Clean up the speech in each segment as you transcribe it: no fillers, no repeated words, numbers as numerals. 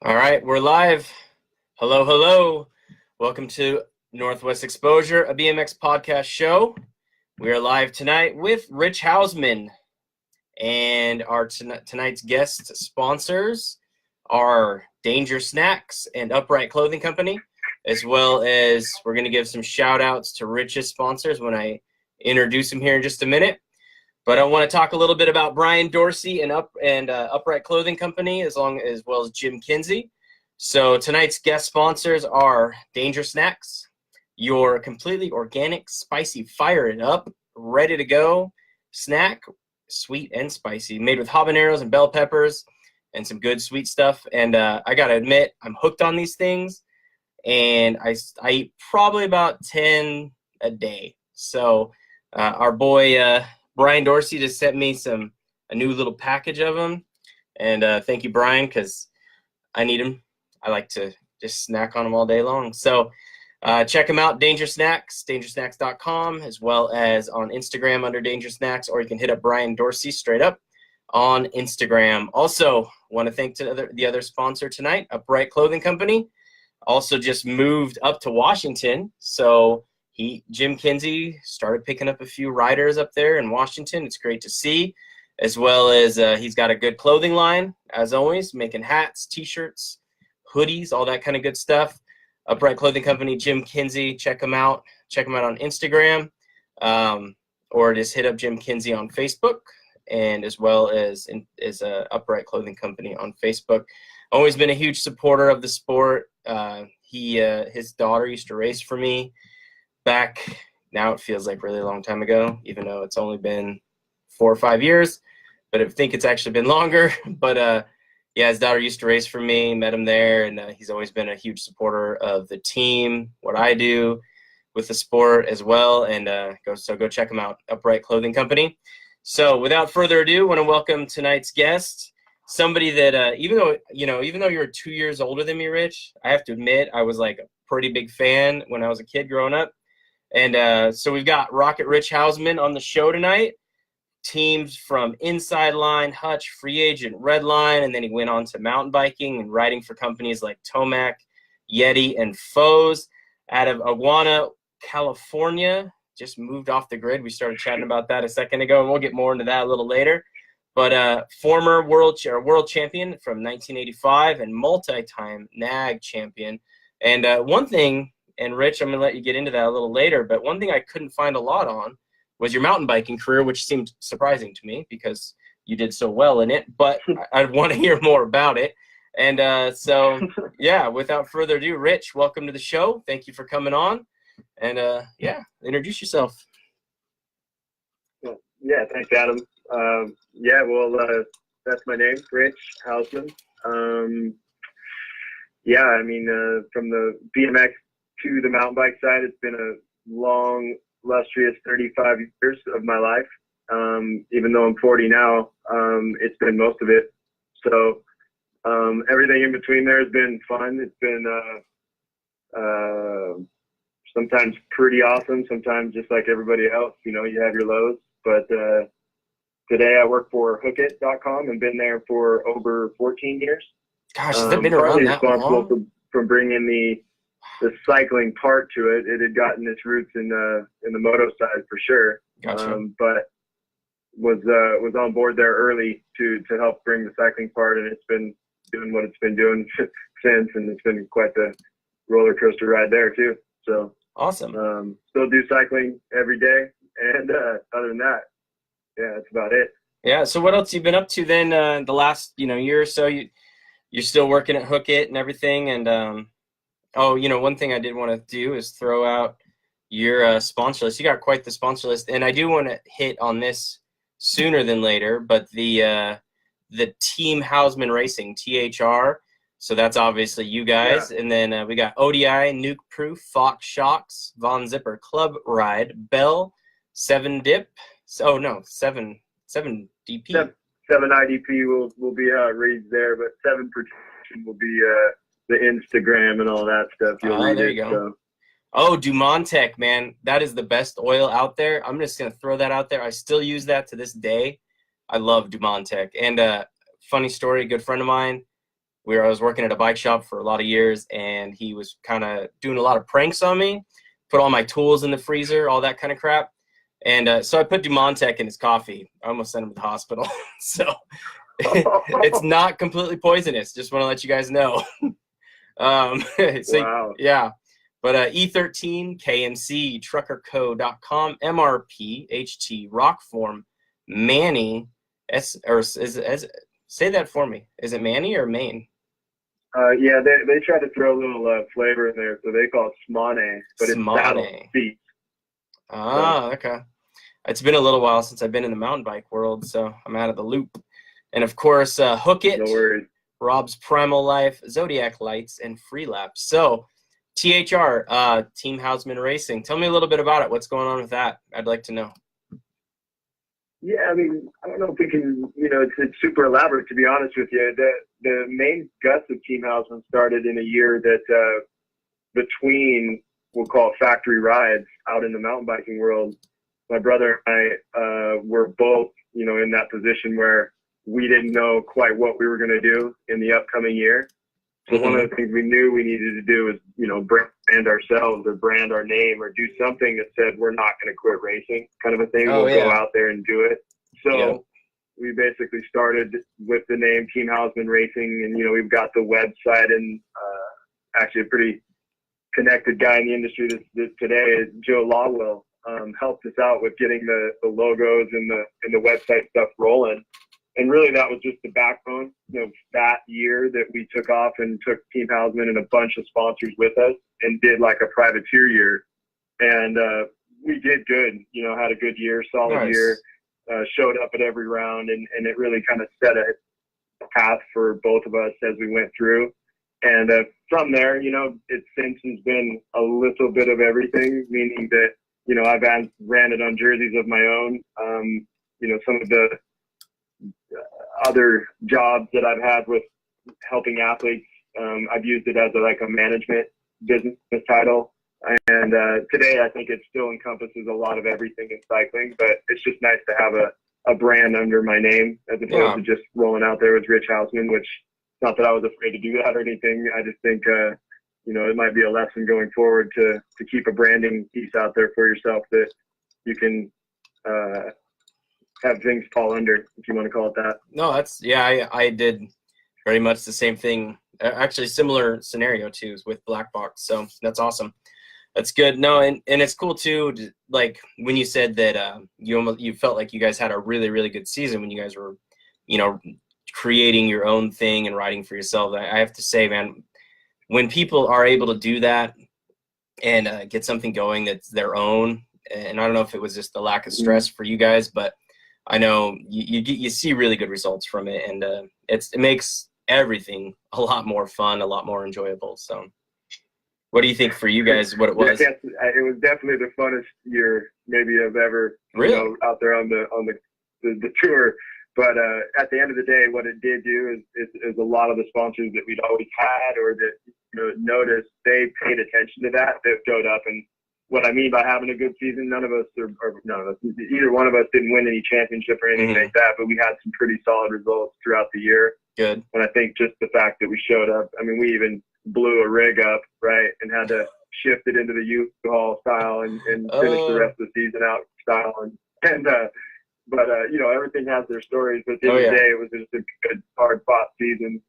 All right, we're live. Hello, hello. Welcome to Northwest Exposure, a BMX podcast show. We are live tonight with Rich Houseman, and our tonight's guest sponsors are Danger Snacks and Upright Clothing Company, as well as we're going to give some shout outs to Rich's sponsors when I introduce them here in just a minute. But I want to talk a little bit about Brian Dorsey and Upright Clothing Company, as well as Jim Kinsey. So tonight's guest sponsors are Danger Snacks, your completely organic, spicy, fire it up, ready to go snack, sweet and spicy, made with habaneros and bell peppers and some good sweet stuff. And I got to admit, I'm hooked on these things, and I eat probably about 10 a day. So our boy Brian Dorsey just sent me a new little package of them, and thank you, Brian, because I need them. I like to just snack on them all day long. So check them out, Danger Snacks, dangersnacks.com, as well as on Instagram under Danger Snacks, or you can hit up Brian Dorsey straight up on Instagram. Also, want to thank the other sponsor tonight, Upright Clothing Company. Also just moved up to Washington, so Jim Kinsey started picking up a few riders up there in Washington. It's great to see, as well as he's got a good clothing line, as always, making hats, T-shirts, hoodies, all that kind of good stuff. Upright Clothing Company, Jim Kinsey, check him out. Check him out on Instagram, or just hit up Jim Kinsey on Facebook, and as well as Upright Clothing Company on Facebook. Always been a huge supporter of the sport. His daughter used to race for me back, now it feels like really a long time ago, even though it's only been 4 or 5 years, but I think it's actually been longer. But yeah, his daughter used to race for me, met him there, and he's always been a huge supporter of the team, what I do with the sport as well. And go check him out, Upright Clothing Company. So without further ado, I want to welcome tonight's guest, somebody that even though you're 2 years older than me, Rich, I have to admit I was like a pretty big fan when I was a kid growing up. And so we've got Rocket Rich Houseman on the show tonight. Teams from Inside Line, Hutch, Free Agent, Redline, and then he went on to mountain biking and riding for companies like Tomac, Yeti, and Foes. Out of Aguana, California, just moved off the grid. We started chatting about that a second ago, and we'll get more into that a little later. But former world champion from 1985 and multi-time NAG champion. And one thing, and Rich, I'm going to let you get into that a little later, but one thing I couldn't find a lot on was your mountain biking career, which seemed surprising to me because you did so well in it, but I want to hear more about it. And so, yeah, without further ado, Rich, welcome to the show. Thank you for coming on. And, yeah, introduce yourself. Yeah, thanks, Adam. Yeah, well, that's my name, Rich Houseman. Yeah, I mean, from the BMX to the mountain bike side, it's been a long, illustrious 35 years of my life. Even though I'm 40 now, it's been most of it. So everything in between there has been fun. It's been sometimes pretty awesome, sometimes just like everybody else, you have your lows. But today I work for hookit.com and been there for over 14 years. Gosh, has it been around that long? From bringing the cycling part to it. It had gotten its roots in the moto side for sure. Gotcha. But was on board there early to help bring the cycling part, and it's been doing what it's been doing since, and it's been quite the roller coaster ride there too. So awesome. Still do cycling every day, and other than that, yeah, that's about it. Yeah. So what else you been up to then? The last year or so, you're still working at Hookit and everything, and one thing I did want to do is throw out your sponsor list. You got quite the sponsor list, and I do want to hit on this sooner than later, but the Team Houseman Racing, THR, so that's obviously you guys. Yeah. And then we got ODI, Nuke Proof, Fox Shocks, Von Zipper, Club Ride, Bell, 7 Dip, 7 DP. 7 IDP will be how it reads there, but 7 Protection will be the Instagram and all that stuff. There you go. So. Oh, Dumontech, man, that is the best oil out there. I'm just gonna throw that out there. I still use that to this day. I love Dumontech. And funny story, a good friend of mine I was working at a bike shop for a lot of years, and he was kind of doing a lot of pranks on me, put all my tools in the freezer, all that kind of crap. And so I put Dumont-Tech in his coffee. I almost sent him to the hospital. So it's not completely poisonous. Just want to let you guys know. So, Wow. yeah. But E13, KMC, truckerco.com, MRP, HT, Rockform, Manny, say that for me. Is it Manny or Maine? Yeah, they try to throw a little flavor in there, so they call it Smane, but it's saddle seats. Ah, okay. It's been a little while since I've been in the mountain bike world, so I'm out of the loop. And of course, Hook It, No worries. Rob's Primal Life, Zodiac Lights, and Free Laps. So, THR, Team Houseman Racing. Tell me a little bit about it. What's going on with that? I'd like to know. Yeah, I mean, I don't know if we can, it's super elaborate, to be honest with you. The main guts of Team Houseman started in a year that between, we'll call it factory rides out in the mountain biking world, my brother and I were both, in that position where we didn't know quite what we were going to do in the upcoming year. So one of the things we knew we needed to do is, brand ourselves or brand our name or do something that said we're not going to quit racing, kind of a thing. We'll go out there and do it. So we basically started with the name Team Houseman Racing, and we've got the website, and actually a pretty connected guy in the industry this today, Joe Lawwell, helped us out with getting the logos and the website stuff rolling. And really, that was just the backbone of that year that we took off and took Team Houseman and a bunch of sponsors with us and did like a privateer year. And we did good, had a good year, solid year, showed up at every round, and it really kind of set a path for both of us as we went through. And from there, it since has been a little bit of everything, meaning that, I've ran it on jerseys of my own. Some of the other jobs that I've had with helping athletes, I've used it as a management business title. And today I think it still encompasses a lot of everything in cycling, but it's just nice to have a brand under my name as opposed to just rolling out there with Rich Houseman, which not that I was afraid to do that or anything. I just think, it might be a lesson going forward to keep a branding piece out there for yourself that you can have things fall under, if you want to call it that. No, I did very much the same thing. Actually, similar scenario too with Black Box. So that's awesome. That's good. No, and it's cool too. Like when you said that you felt like you guys had a really, really good season when you guys were, creating your own thing and riding for yourself. I have to say, man, when people are able to do that and get something going that's their own, and I don't know if it was just the lack of stress for you guys, but I know you see really good results from it, and it makes everything a lot more fun, a lot more enjoyable. So what do you think for you guys, what it was? It was definitely the funnest year maybe I've ever out there on the tour. But at the end of the day, what it did do is a lot of the sponsors that we'd always had or that noticed, they paid attention to that showed up. And what I mean by having a good season, either one of us didn't win any championship or anything like that, but we had some pretty solid results throughout the year. Good. And I think just the fact that we showed up, I mean, we even blew a rig up, right, and had to shift it into the U-Haul style and finish the rest of the season out style. But everything has their stories. But at the end of the day, it was just a good, hard-fought season.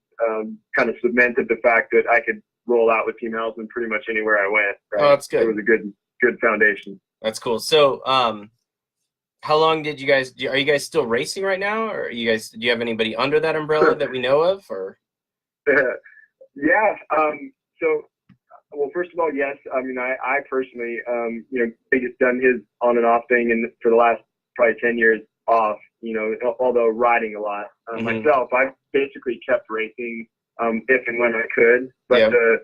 Kind of cemented the fact that I could roll out with Team Houseman pretty much anywhere I went. Right? Oh, that's good. It was a good foundation. That's cool. So, how long did you guys? Are you guys still racing right now, or do you have anybody under that umbrella that we know of, or? Yeah. Well, first of all, yes. I mean, I personally, Bigg's done his on and off thing, and for the last probably 10 years off, although riding a lot. Myself, I basically kept racing if and when I could, but to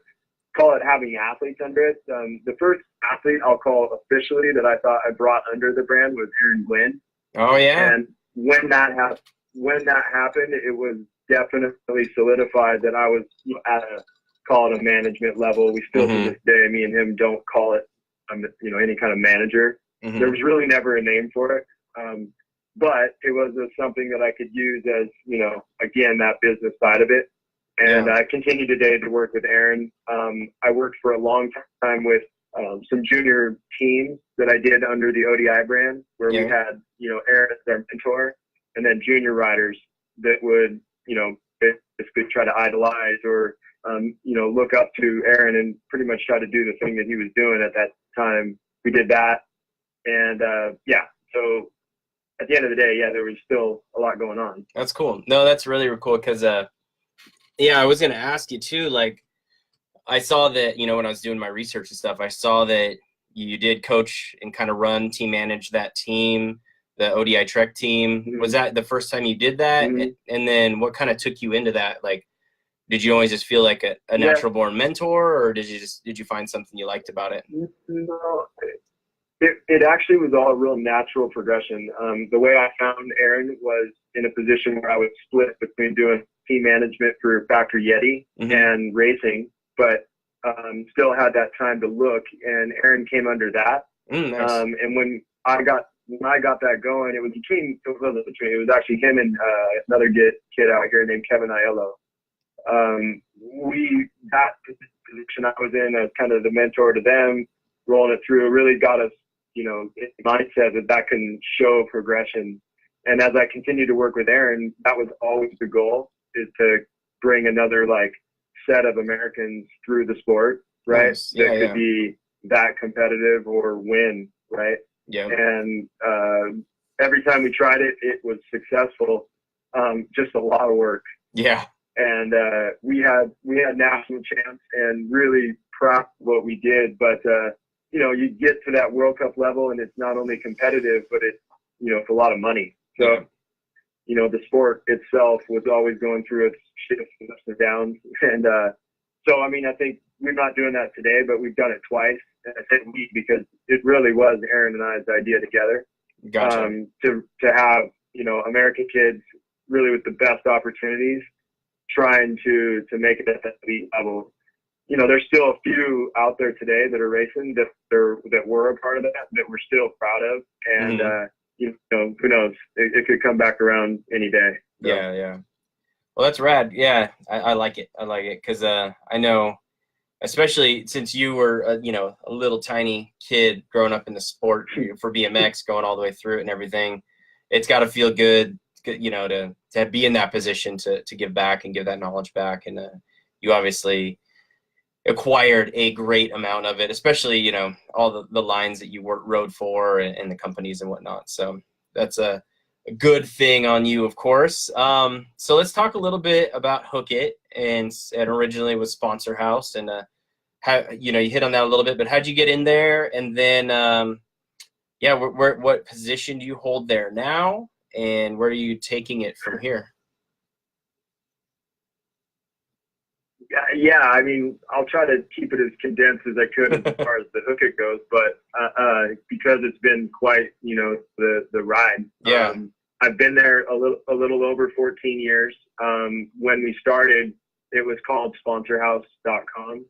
call it having athletes under it, the first athlete I'll call officially that I thought I brought under the brand was Aaron Gwynn. Oh, yeah. And when that happened, it was definitely solidified that I was at a management level. We still to this day, me and him don't call it, any kind of manager. There was really never a name for it. But it was something that I could use as, again, that business side of it. And I continue today to work with Aaron. I worked for a long time with some junior teams that I did under the ODI brand, where we had, Aaron as our mentor, and then junior riders that would, basically try to idolize or, look up to Aaron and pretty much try to do the thing that he was doing at that time. We did that. And, so at the end of the day, there was still a lot going on. That's cool. No, that's really cool because, I was going to ask you too, like, I saw that, when I was doing my research and stuff, I saw that you did coach and kind of run, team manage that team, the ODI Trek team. Mm-hmm. Was that the first time you did that? Mm-hmm. And then what kind of took you into that? Like, did you always just feel like a natural born mentor, or did you find something you liked about it? No, it actually was all a real natural progression. The way I found Aaron was in a position where I was split between doing team management for Factory Yeti mm-hmm. and racing, but still had that time to look, and Aaron came under that. Nice. And when I got that going, it was actually him and another kid out here named Kevin Aiello. That position I was in as kind of the mentor to them, rolling it through, really got us, mindset that can show progression. And as I continued to work with Aaron, that was always the goal, is to bring another set of Americans through the sport, right? Nice. That could be that competitive or win, right? Yeah. And every time we tried it, it was successful. Just a lot of work. Yeah. And we had national champs and really proud of what we did. But you get to that World Cup level, and it's not only competitive, but it's a lot of money. So. The sport itself was always going through its shifts and ups and downs. And I think we're not doing that today, but we've done it twice. And I said we because it really was Aaron and I's idea together. Gotcha. To have, American kids really with the best opportunities trying to make it at that elite level. There's still a few out there today that are racing that were a part of that we're still proud of. And, mm-hmm. Who knows? It could come back around any day. So. Yeah. Well, that's rad. Yeah, I like it. I like it because I know, especially since you were, a little tiny kid growing up in the sport for BMX, going all the way through it and everything. It's got to feel good, to be in that position to give back and give that knowledge back. And you obviously acquired a great amount of it, especially, all the lines that you rode for and the companies and whatnot. So that's a good thing on you, of course. So let's talk a little bit about Hook It, and originally was Sponsor House, and how, you hit on that a little bit, but how'd you get in there? And then, what position do you hold there now, and where are you taking it from here? Yeah, I'll try to keep it as condensed as I could as far as the Hook It goes, but because it's been quite, the ride. Yeah. I've been there a little over 14 years. When we started, it was called sponsorhouse.com.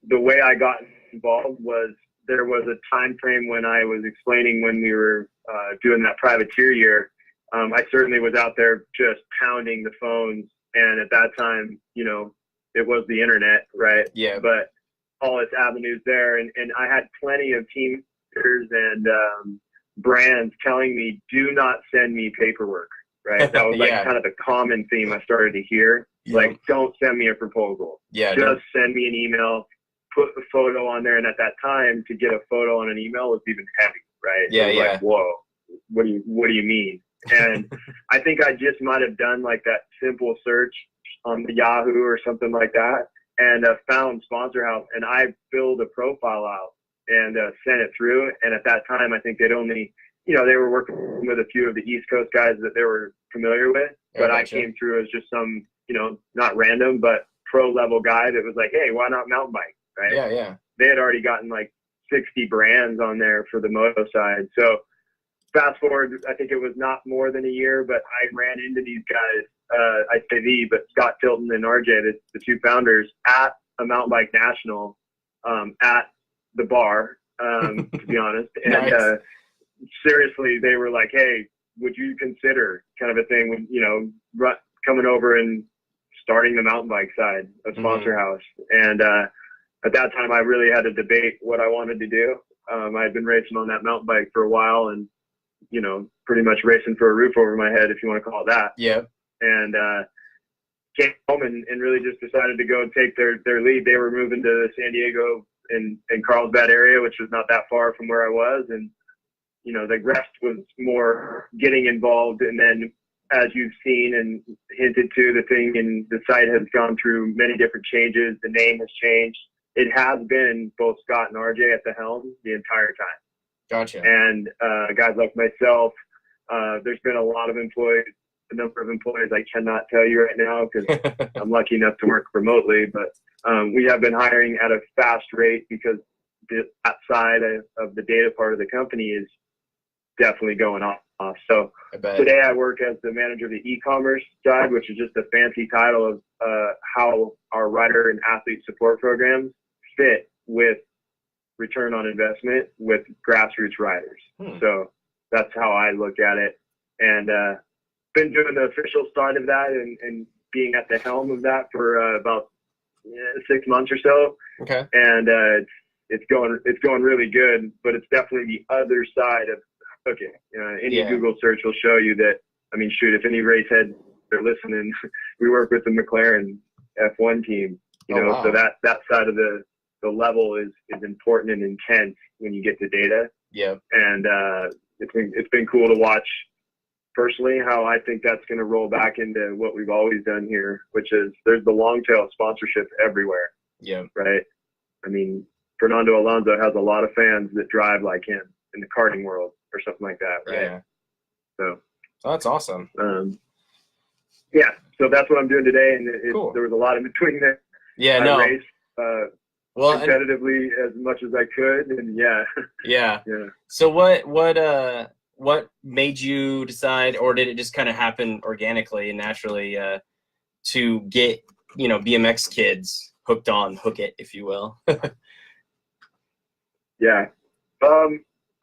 The way I got involved was there was a time frame when I was explaining when we were doing that privateer year. I certainly was out there just pounding the phones, and at that time, it was the internet, right? Yeah. But all its avenues there. And I had plenty of team leaders and brands telling me, do not send me paperwork, right? That was kind of the common theme I started to hear. Yep. Don't send me a proposal. Yeah. Just send me an email, put the photo on there. And at that time, to get a photo on an email was even heavy, right? Yeah. Whoa, what do you mean? And I think I just might have done that simple search on the Yahoo or something like that, and found Sponsor House, and I filled a profile out and sent it through. And at that time, I think they'd only, they were working with a few of the East Coast guys that they were familiar with, but I came through as just some, not random, but pro level guy that was like, hey, why not mountain bike, right? Yeah. They had already gotten 60 brands on there for the moto side. So fast forward, I think it was not more than a year, but I ran into these guys, I'd say but Scott Tilton and RJ, the two founders, at a mountain bike national, at the bar, to be honest. And Nice. Seriously, they were like, hey, would you consider kind of a thing when, coming over and starting the mountain bike side of Sponsor House. And at that time, I really had to debate what I wanted to do. I had been racing on that mountain bike for a while, and pretty much racing for a roof over my head, if you want to call it that. Yeah. And came home and really just decided to go and take their lead. They were moving to San Diego and Carlsbad area, which was not that far from where I was. And, the rest was more getting involved. And then, as you've seen and hinted to, the site has gone through many different changes. The name has changed. It has been both Scott and RJ at the helm the entire time. Gotcha. And guys like myself, there's been a lot of employees, a number of employees I cannot tell you right now because I'm lucky enough to work remotely. But we have been hiring at a fast rate because that side of the data part of the company is definitely going off. So today I work as the manager of the e-commerce side, which is just a fancy title of how our rider and athlete support programs fit with return on investment with grassroots riders. So that's how I look at it. And been doing the official side of that and being at the helm of that for about 6 months or so. Okay. And it's going really good, but it's definitely the other side of any Google search will show you that. I mean, shoot, if any race heads are listening, we work with the McLaren F1 team. So that side of the level is important and intense when you get to data. Yeah. And it's been cool to watch personally how I think that's going to roll back into what we've always done here, which is there's the long tail sponsorship everywhere. Yeah. Right. I mean, Fernando Alonso has a lot of fans that drive like him in the karting world or something like that. Right. Yeah. So that's awesome. Yeah. So that's what I'm doing today. And there was a lot in between there. Yeah. I raced, competitively as much as I could. And yeah. So what made you decide, or did it just kind of happen organically and naturally, to get, BMX kids hook it, if you will? Yeah.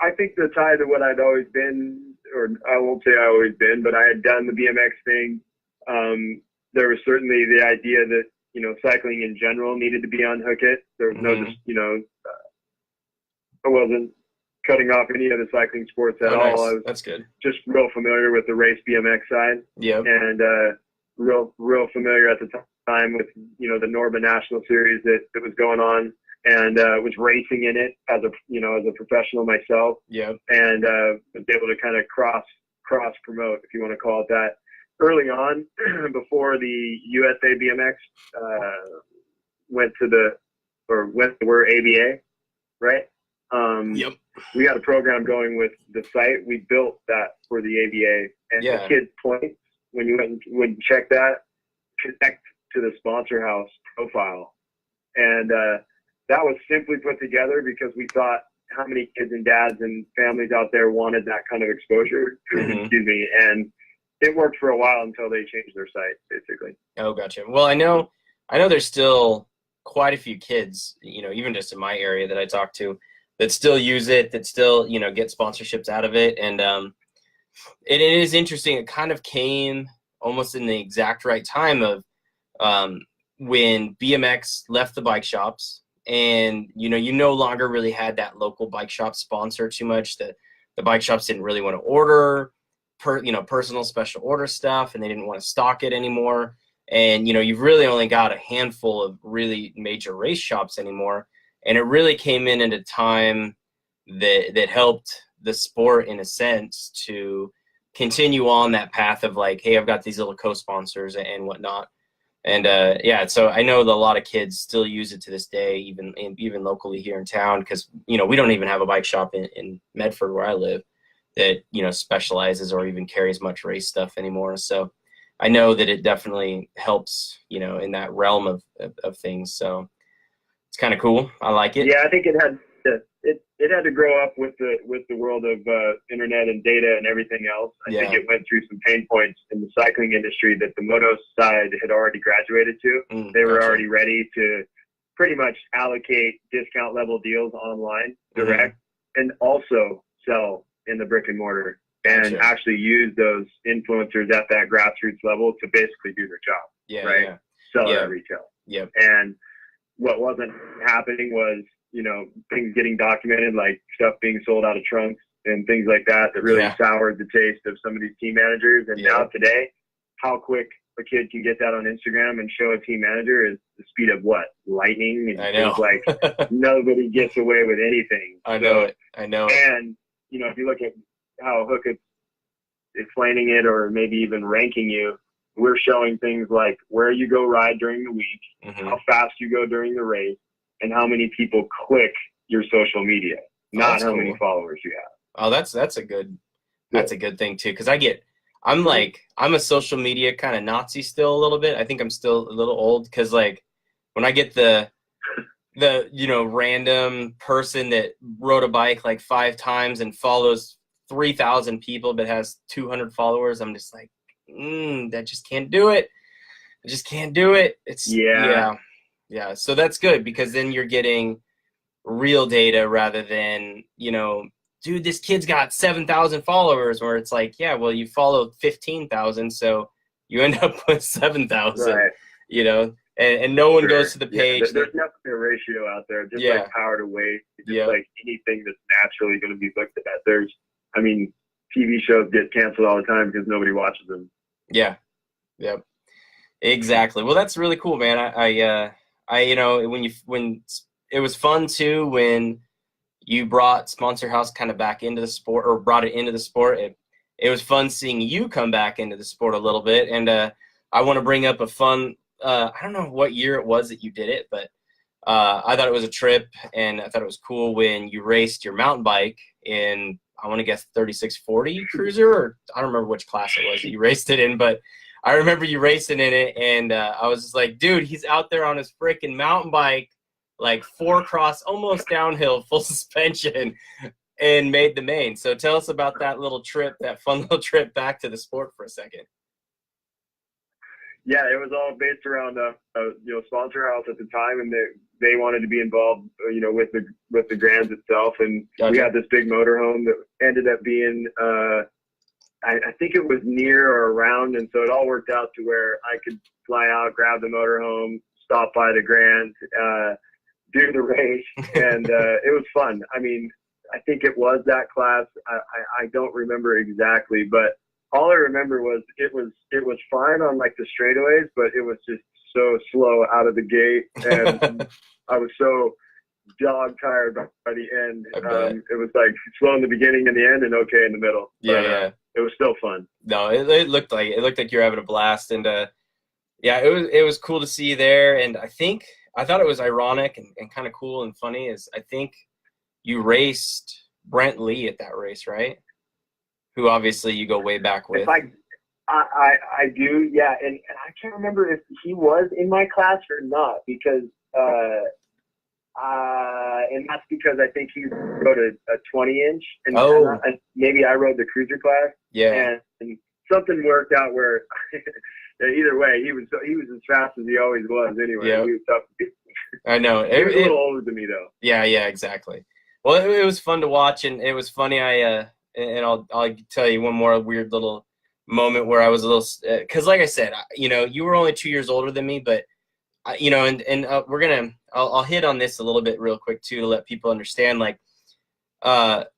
I think the tie to what I'd always been, or I won't say I always been, but I had done the BMX thing. There was certainly the idea that, cycling in general needed to be on Hook It. There was no just, I wasn't cutting off any of the cycling sports at all. Nice. I was That's good. Just real familiar with the race BMX side. Yeah. And real familiar at the time with, the Norba National Series that was going on, and was racing in it as a professional myself. Yeah. And was able to kind of cross promote, if you want to call it that, early on before the USA BMX went to where ABA, right? Yep. We got a program going with the site. We built that for the ABA, and the kids' points when you check that, connect to the Sponsor House profile, and that was simply put together because we thought how many kids and dads and families out there wanted that kind of exposure. Excuse me, and it worked for a while until they changed their site, basically. Oh, gotcha. Well, I know there's still quite a few kids, even just in my area that I talk to, that still use it, that still, get sponsorships out of it. And it is interesting. It kind of came almost in the exact right time of when BMX left the bike shops, and, you no longer really had that local bike shop sponsor too much. The bike shops didn't really want to order personal special order stuff, and they didn't want to stock it anymore. And, you've really only got a handful of really major race shops anymore. And it really came in at a time that helped the sport, in a sense, to continue on that path of like, hey, I've got these little co-sponsors and whatnot. And so I know that a lot of kids still use it to this day, even locally here in town, because, we don't even have a bike shop in Medford where I live that, specializes or even carries much race stuff anymore. So I know that it definitely helps, in that realm of things. So it's kind of cool. I like it. Yeah, I think it had to grow up with the world of internet and data and everything else. I think it went through some pain points in the cycling industry that the moto side had already graduated to. They were already ready to pretty much allocate discount level deals online direct, and also sell in the brick and mortar, and actually use those influencers at that grassroots level to basically do their job. Yeah. Right. Yeah. sell it Yeah. at retail. Yep. And what wasn't happening was, you know, things getting documented, like stuff being sold out of trunks and things like that, that really Yeah. soured the taste of some of these team managers. And Yeah. now today, how quick a kid can get that on Instagram and show a team manager is the speed of what? Lightning. And I know. it's like nobody gets away with anything. I know it. I know it. And, you know, if you look at how Hook is explaining it or maybe even ranking you, we're showing things like where you go ride during the week, Mm-hmm. how fast you go during the race, and how many people click your social media, not how many followers you have. Oh, that's a good thing too. Cause I'm a social media kind of Nazi still a little bit. I think I'm still a little old. Cause like when I get the, you know, random person that rode a bike like 5 times and follows 3,000 people, but has 200 followers, I'm just like, that just can't do it. I just can't do it. It's yeah. So that's good because then you're getting real data rather than, you know, dude, this kid's got 7,000 followers, where it's like, yeah, well, you followed 15,000, so you end up with 7,000, right. You know, and no one goes to the page. Yeah, there's nothing a ratio out there, just like power to weight, just like anything that's naturally going to be looked at. I mean, TV shows get canceled all the time because nobody watches them. Yeah. Yep. Exactly. Well, that's really cool, man. I you know, when it was fun too when you brought Sponsor House kind of back into the sport, or brought it into the sport. It was fun seeing you come back into the sport a little bit. And I want to bring up a fun, I don't know what year it was that you did it, but I thought it was a trip, and I thought it was cool when you raced your mountain bike in, I want to guess 3640 Cruiser, or I don't remember which class it was that you raced it in, but I remember you racing in it, and I was just like, dude, he's out there on his freaking mountain bike, like 4-cross, almost downhill, full suspension, and made the main. So tell us about that little trip, that fun little trip back to the sport for a second. Yeah, it was all based around you know, Sponsor House at the time, and they wanted to be involved, you know, with the Grands itself, and gotcha. We had this big motorhome that ended up being I think it was near or around, and so it all worked out to where I could fly out, grab the motorhome, stop by the Grand, do the race, and it was fun. I mean, I think it was that class. I don't remember exactly, but all I remember was it was fine on like the straightaways, but it was just so slow out of the gate, and I was so dog tired by the end. It was like slow in the beginning and the end, and okay in the middle. But, it was still fun. No, it looked like you're having a blast, and yeah, it was cool to see you there. And I thought it was ironic and kind of cool and funny is I think you raced Brent Lee at that race, right? Who obviously you go way back with. I do, yeah, and I can't remember if he was in my class or not, because and that's because I think he rode a 20-inch, and maybe I rode the cruiser class. Yeah. And something worked out where either way, he was as fast as he always was. Anyway, he was tough to beat. I know. He was a little older than me, though. Yeah, exactly. Well, it was fun to watch, and it was funny. And I'll tell you one more weird little moment where I was a little, because like I said, you know, you were only 2 years older than me, but you know, and I'll hit on this a little bit real quick too to let people understand. Like,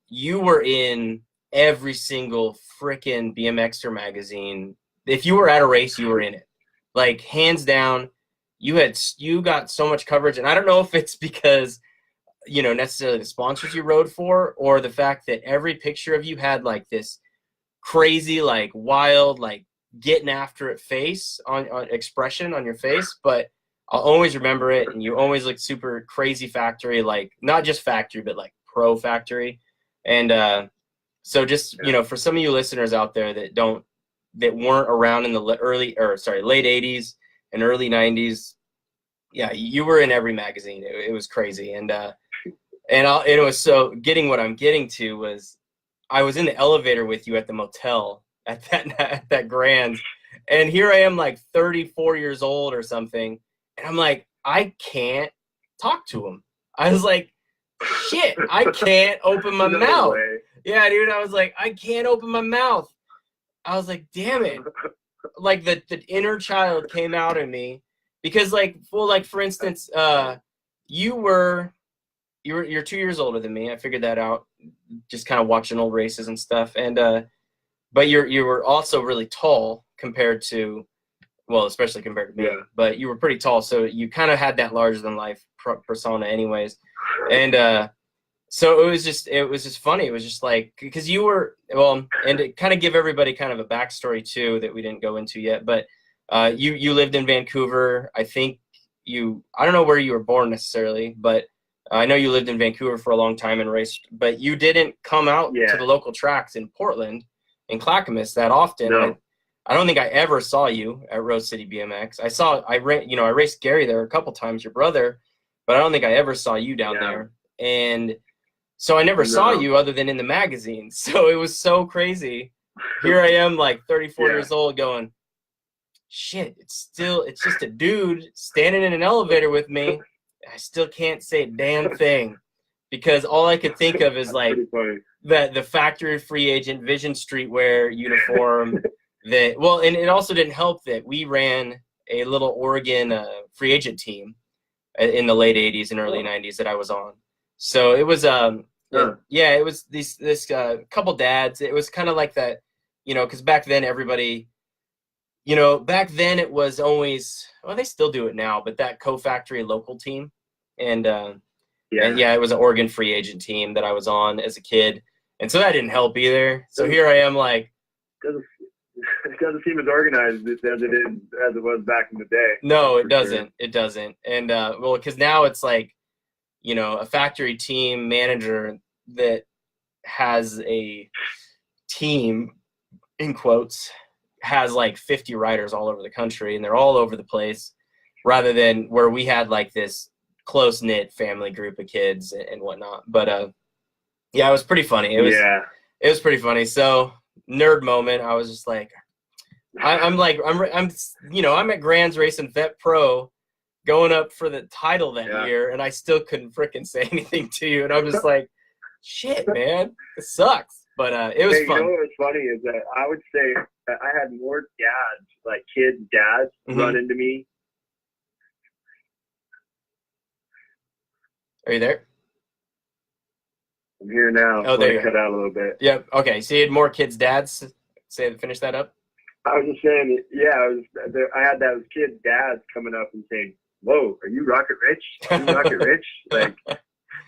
you were in every single freaking BMXer magazine. If you were at a race, you were in it. Like, hands down, you got so much coverage, and I don't know if it's because, you know, necessarily the sponsors you rode for, or the fact that every picture of you had like this crazy, like wild, like getting after it face on expression on your face, but I'll always remember it, and you always look super crazy factory, like not just factory, but like pro factory. And so just, you know, for some of you listeners out there that weren't around in the late 80s and early 90s, yeah, you were in every magazine. It was crazy. And it was so, getting what I'm getting to was I was in the elevator with you at the motel at that Grand, and here I am like 34 years old or something. And I'm like, I can't talk to him. I was like, shit, I can't open my mouth. Way. Yeah, dude, I was like, I can't open my mouth. I was like, damn it. Like the inner child came out in me, Because like, well, like for instance, you're 2 years older than me. I figured that out just kind of watching old races and stuff. And but you were also really tall compared to, well, especially compared to me. Yeah. But you were pretty tall, so you kind of had that larger than life persona, anyways. And so it was just funny. It was just like, because you were, well, and to kind of give everybody kind of a backstory too that we didn't go into yet, but you lived in Vancouver. I think I don't know where you were born necessarily, but I know you lived in Vancouver for a long time and raced, but you didn't come out to the local tracks in Portland, in Clackamas, that often. No. I don't think I ever saw you at Rose City BMX. I raced Gary there a couple times, your brother, but I don't think I ever saw you down there. And so I never saw you other than in the magazines. So it was so crazy. Here I am, like 34 years old, going, shit, it's just a dude standing in an elevator with me. I still can't say a damn thing because all I could think of is like the factory free agent Vision Streetwear uniform. And it also didn't help that we ran a little Oregon free agent team in the late 80s and early 90s that I was on. So it was it was this couple dads. It was kind of like that, because back then everybody, back then it was always, well, they still do it now, but that co-factory local team. And it was an Oregon free agent team that I was on as a kid. And so that didn't help either. So here I am, like, it doesn't seem as organized as it was back in the day. No, it doesn't. Sure. It doesn't. And because now it's like, a factory team manager that has a team, in quotes, has like 50 riders all over the country, and they're all over the place, rather than where we had like this close-knit family group of kids and whatnot. But it was pretty funny. It was pretty funny. So nerd moment. I was just like, I'm at Grand's racing Vet Pro, going up for the title that year, and I still couldn't frickin' say anything to you. And I'm just like, shit, man, it sucks. But it was fun. You know what's funny is that I would say that I had more dads, like kids' dads, run into me. Are you there? I'm here now. Oh, there you cut out a little bit. Yep. Okay. So you had more kids' dads. Finish that up. I was just saying, I had those kids' dads coming up and saying, "Whoa, are you Rocket Rich? Are you Rocket Rich?" Like,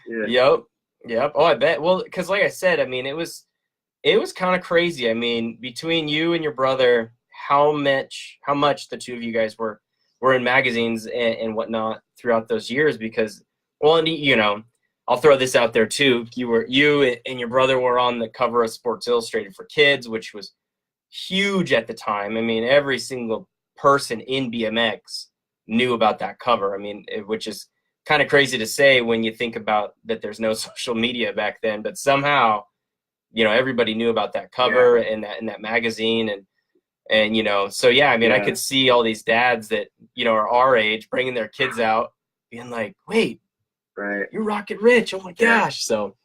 yeah. Yep. Oh, I bet. Well, because like I said, I mean, it was kind of crazy. I mean, between you and your brother, how much the two of you guys were in magazines and whatnot throughout those years. Because, well, and I'll throw this out there too. You and your brother were on the cover of Sports Illustrated for Kids, which was huge at the time. I mean, every single person in BMX knew about that cover. I mean, which is kind of crazy to say when you think about that there's no social media back then, but somehow, everybody knew about that cover and that magazine and so I mean, I could see all these dads that, are our age bringing their kids out being like, wait, right, you're Rocket Rich. Oh my gosh. So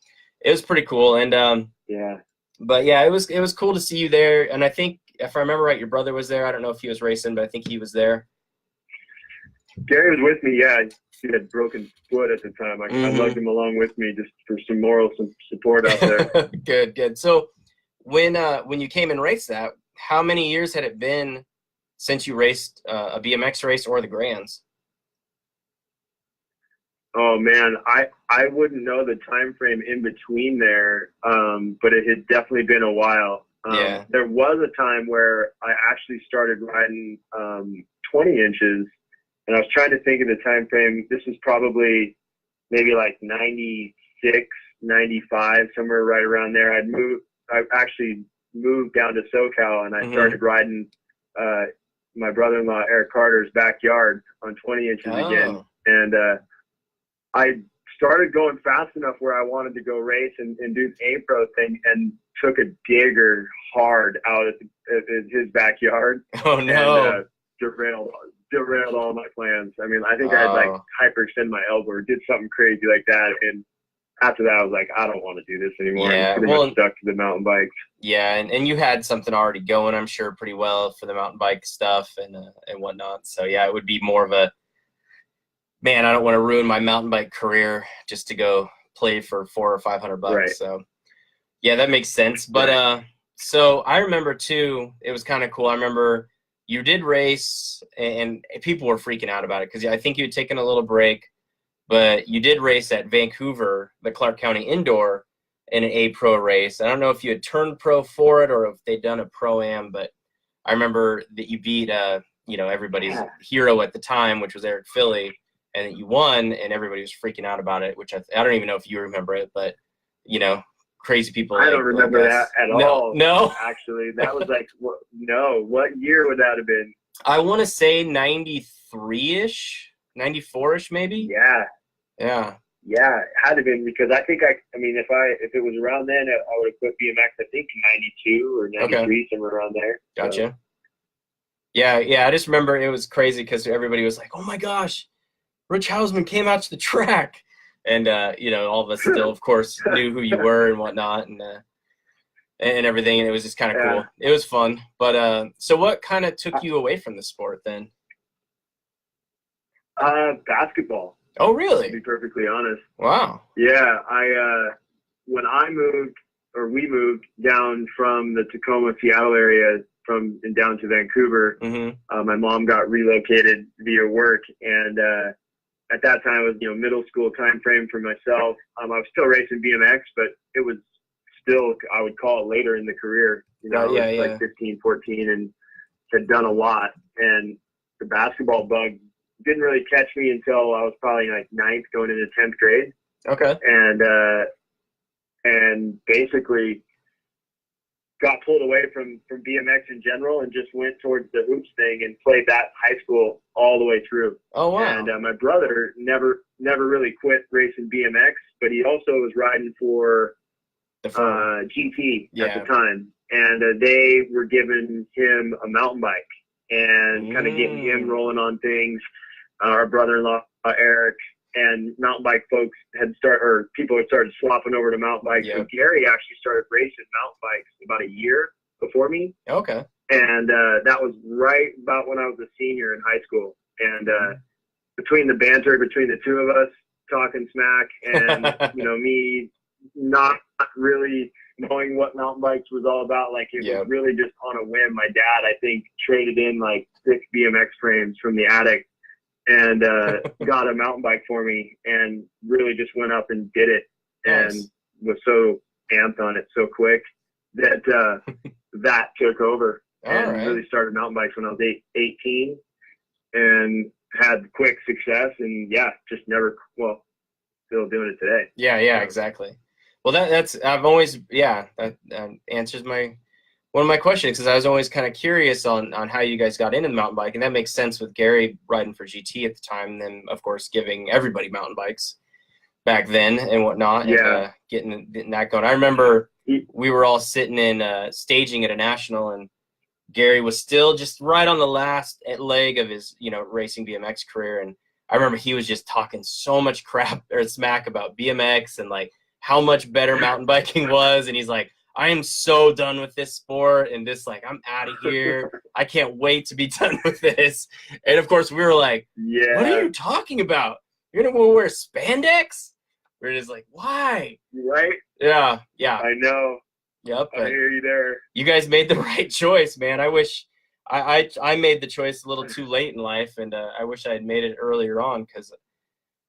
it was pretty cool. And but it was cool to see you there. And I think if I remember right, your brother was there. I don't know if he was racing, but I think he was there. Gary was with me. Yeah, he had broken foot at the time. I lugged him along with me just for some moral support out there. Good. So when you came and raced that, how many years had it been since you raced a BMX race or the Grands? Oh man, I wouldn't know the time frame in between there, but it had definitely been a while. There was a time where I actually started riding 20 inches. And I was trying to think of the time frame. This was probably maybe like 96, 95, somewhere right around there. I actually moved down to SoCal, and I started riding my brother-in-law Eric Carter's backyard on 20 inches again. And I started going fast enough where I wanted to go race and do the A-Pro thing, and took a digger hard out at his backyard. Oh no! And, derailed all my plans. I mean, I think I had like hyperextended my elbow or did something crazy like that, and after that, I was like, I don't want to do this anymore. Yeah, I'm pretty much stuck to the mountain bikes. Yeah, and you had something already going, I'm sure, pretty well for the mountain bike stuff and whatnot. So yeah, it would be more of a, man, I don't want to ruin my mountain bike career just to go play for $400 or $500. Right. So yeah, that makes sense. But so I remember too, it was kind of cool. I remember you did race, and people were freaking out about it because I think you had taken a little break, but you did race at Vancouver, the Clark County Indoor, in an A Pro race. I don't know if you had turned pro for it or if they'd done a Pro-Am, but I remember that you beat everybody's hero at the time, which was Eric Philly, and that you won, and everybody was freaking out about it, which I don't even know if you remember it, but crazy people. I don't remember that at all. No, actually, that was like what year would that have been? I want to say 93-ish, 94-ish, maybe. Yeah, it had to have been, because I think if it was around then, I would have quit BMX. I think 92 or 93, somewhere around there. Gotcha. So. Yeah. I just remember it was crazy because everybody was like, "Oh my gosh, Rich Houseman came out to the track," and all of us still, of course, knew who you were and whatnot, and everything, and it was just kind of cool. It was fun. But so what kind of took you away from the sport then? Basketball. Oh, really? To be perfectly honest. Wow. Yeah, when we moved down from the Tacoma, Seattle area, and down to Vancouver, my mom got relocated via work, and at that time it was middle school time frame for myself. I was still racing BMX, but it was still, I would call it, later in the career. Like 15, 14, and had done a lot, and the basketball bug didn't really catch me until I was probably like 9th, going into 10th grade. Okay. And basically got pulled away from BMX in general and just went towards the hoops thing and played that high school all the way through. Oh, wow. And my brother never really quit racing BMX, but he also was riding for GT at the time. And they were giving him a mountain bike and kind of getting him rolling on things. Our brother-in-law, Eric, and mountain bike folks people had started swapping over to mountain bikes. So Gary actually started racing mountain bikes about a year before me. Okay. And that was right about when I was a senior in high school. And between the banter between the two of us, talking smack, and me not really knowing what mountain bikes was all about, like it was really just on a whim. My dad, I think, traded in like 6 BMX frames from the attic and got a mountain bike for me, and really just went up and did it, and was so amped on it so quick that that took over and really started mountain bikes when I was 18 and had quick success, and just never, still doing it today. Yeah, exactly. Well, that's I've always that answers one of my questions, because I was always kind of curious on how you guys got into the mountain bike, and that makes sense with Gary riding for GT at the time, and then of course giving everybody mountain bikes back then and whatnot, and getting that going. I remember we were all sitting in staging at a national, and Gary was still just right on the last leg of his racing BMX career, and I remember he was just talking so much crap or smack about BMX and like how much better mountain biking was, and he's like, I am so done with this sport, and this, like, I'm out of here. I can't wait to be done with this. And of course we were like, what are you talking about? You're gonna wear spandex? We're just like, why? Right? Yeah. I know. Yep. I hear you there. You guys made the right choice, man. I wish I made the choice a little too late in life, and I wish I had made it earlier on, because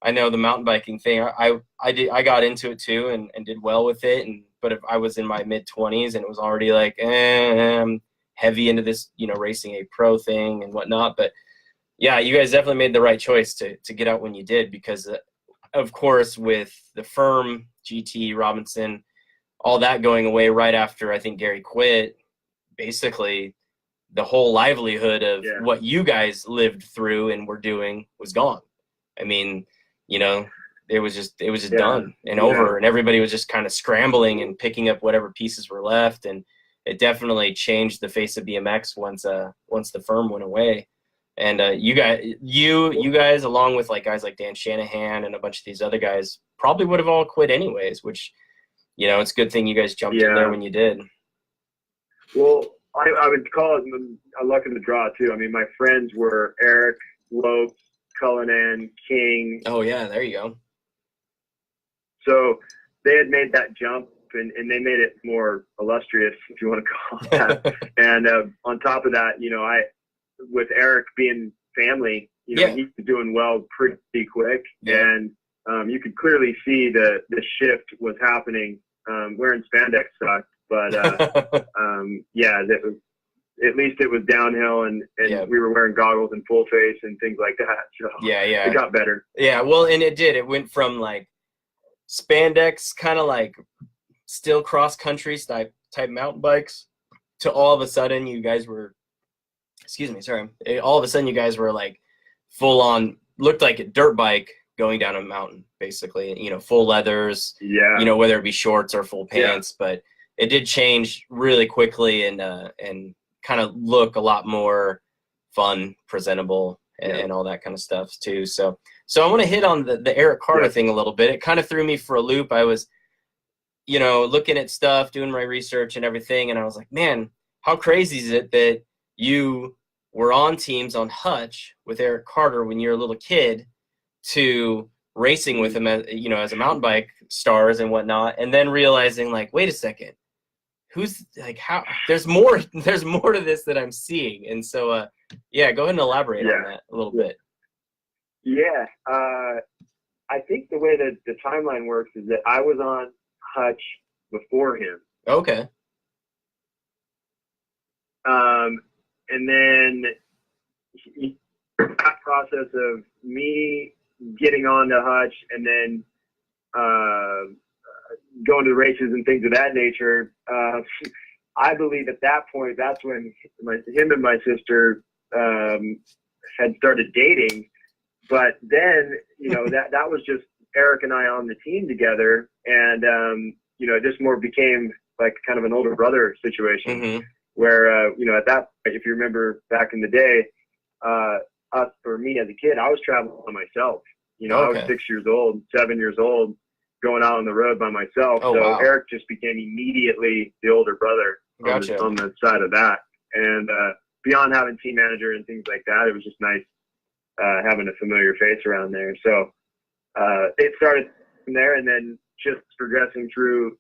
I know the mountain biking thing. I got into it too and did well with it, but if I was in my mid-20s and it was already like I'm heavy into this, racing a pro thing and whatnot. But yeah, you guys definitely made the right choice to get out when you did, because of course with the firm, GT, Robinson, all that going away right after I think Gary quit, basically the whole livelihood of what you guys lived through and were doing was gone. I mean, it was just done and over, and everybody was just kind of scrambling and picking up whatever pieces were left, and it definitely changed the face of BMX once the firm went away. And you guys, along with like guys like Dan Shanahan and a bunch of these other guys, probably would have all quit anyways, which, it's a good thing you guys jumped in there when you did. Well, I would call it a luck of the draw too. I mean, my friends were Eric, Lopes, Cullinan, King. Oh yeah, there you go. So they had made that jump, and they made it more illustrious, if you want to call it that. And on top of that, with Eric being family, he's doing well pretty quick, and you could clearly see the shift was happening. Wearing spandex sucked, but at least it was downhill, and we were wearing goggles and full face and things like that. So it got better. Yeah, well, and it did. It went from like spandex, kind of like still cross country type mountain bikes, to all of a sudden you guys were, all of a sudden you guys were like full on, looked like a dirt bike going down a mountain, basically, full leathers, whether it be shorts or full pants, but it did change really quickly and kind of look a lot more fun, presentable, and all that kind of stuff too. So I want to hit on the Eric Carter thing a little bit. It kind of threw me for a loop. I was, looking at stuff, doing my research and everything, and I was like, man, how crazy is it that you were on teams on Hutch with Eric Carter when you were a little kid, to racing with him as a mountain bike stars and whatnot, and then realizing like, wait a second, who's like, how there's more to this that I'm seeing. And so go ahead and elaborate on that a little bit. I think the way that the timeline works is that I was on Hutch before him. Okay. And then that process of me getting on to Hutch and then going to races and things of that nature, I believe at that point, that's when him and my sister had started dating. But then, that was just Eric and I on the team together, and it just more became like kind of an older brother situation, where at that point, if you remember back in the day, for me as a kid, I was traveling by myself. I was 6 years old, 7 years old, going out on the road by myself. Wow. Eric just became immediately the older brother on the side of that. And beyond having team manager and things like that, it was just nice having a familiar face around there. So it started from there, and then just progressing through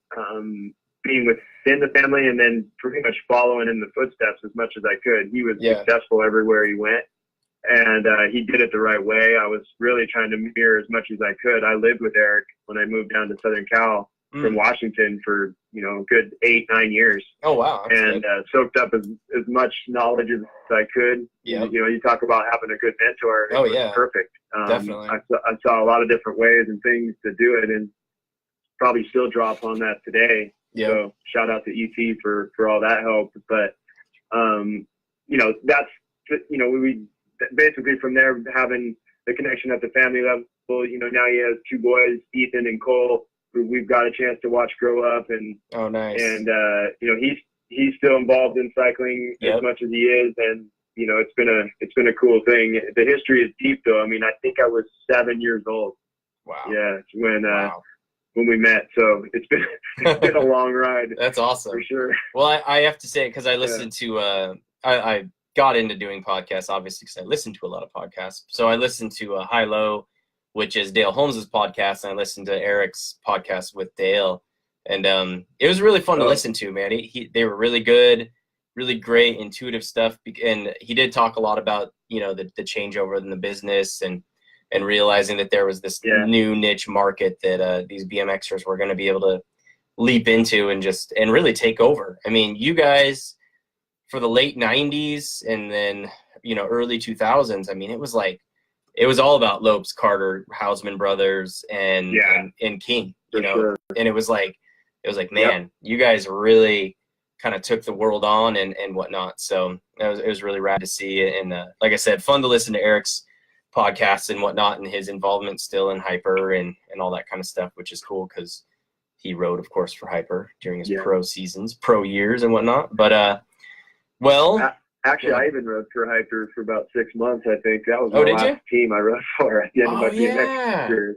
being within the family, and then pretty much following in the footsteps as much as I could. He was successful everywhere he went, and he did it the right way. I was really trying to mirror as much as I could. I lived with Eric when I moved down to Southern Cal from Washington for a good 8-9 years. Oh wow! And soaked up as much knowledge as I could. You talk about having a good mentor. It was perfect. Definitely. I saw a lot of different ways and things to do it, and probably still draw upon that today. So shout out to ET for all that help. But that's we basically from there having the connection at the family level. Now he has 2 boys, Ethan and Cole, who we've got a chance to watch grow up, and nice. And he's still involved in cycling as much as he is, and it's been a cool thing. The history is deep though. I mean, I think I was 7 years old. Wow. Yeah, when we met. So it's been a long ride. That's awesome. For sure. Well, I have to say, because I listened to I got into doing podcasts obviously because I listened to a lot of podcasts. So I listened to High Low, which is Dale Holmes's podcast, and I listened to Eric's podcast with Dale, and it was really fun to listen to, man. They were really good, really great, intuitive stuff, and he did talk a lot about the changeover in the business and realizing that there was this new niche market that these BMXers were going to be able to leap into and really take over. I mean, you guys, for the late 90s and then early 2000s, I mean, it was all about Lopes, Carter, Houseman brothers, and King, Sure. And it was like, man, you guys really kind of took the world on and whatnot. So it was really rad to see it. And like I said, fun to listen to Eric's podcasts and whatnot, and his involvement still in Hyper and all that kind of stuff, which is cool because he rode, of course, for Hyper during his pro seasons, pro years and whatnot. But, Actually, Yeah. I even rode for Hyper for about 6 months. I think that was Oh, my did you? last team I rode for at the end of my Oh, BMX yeah. career.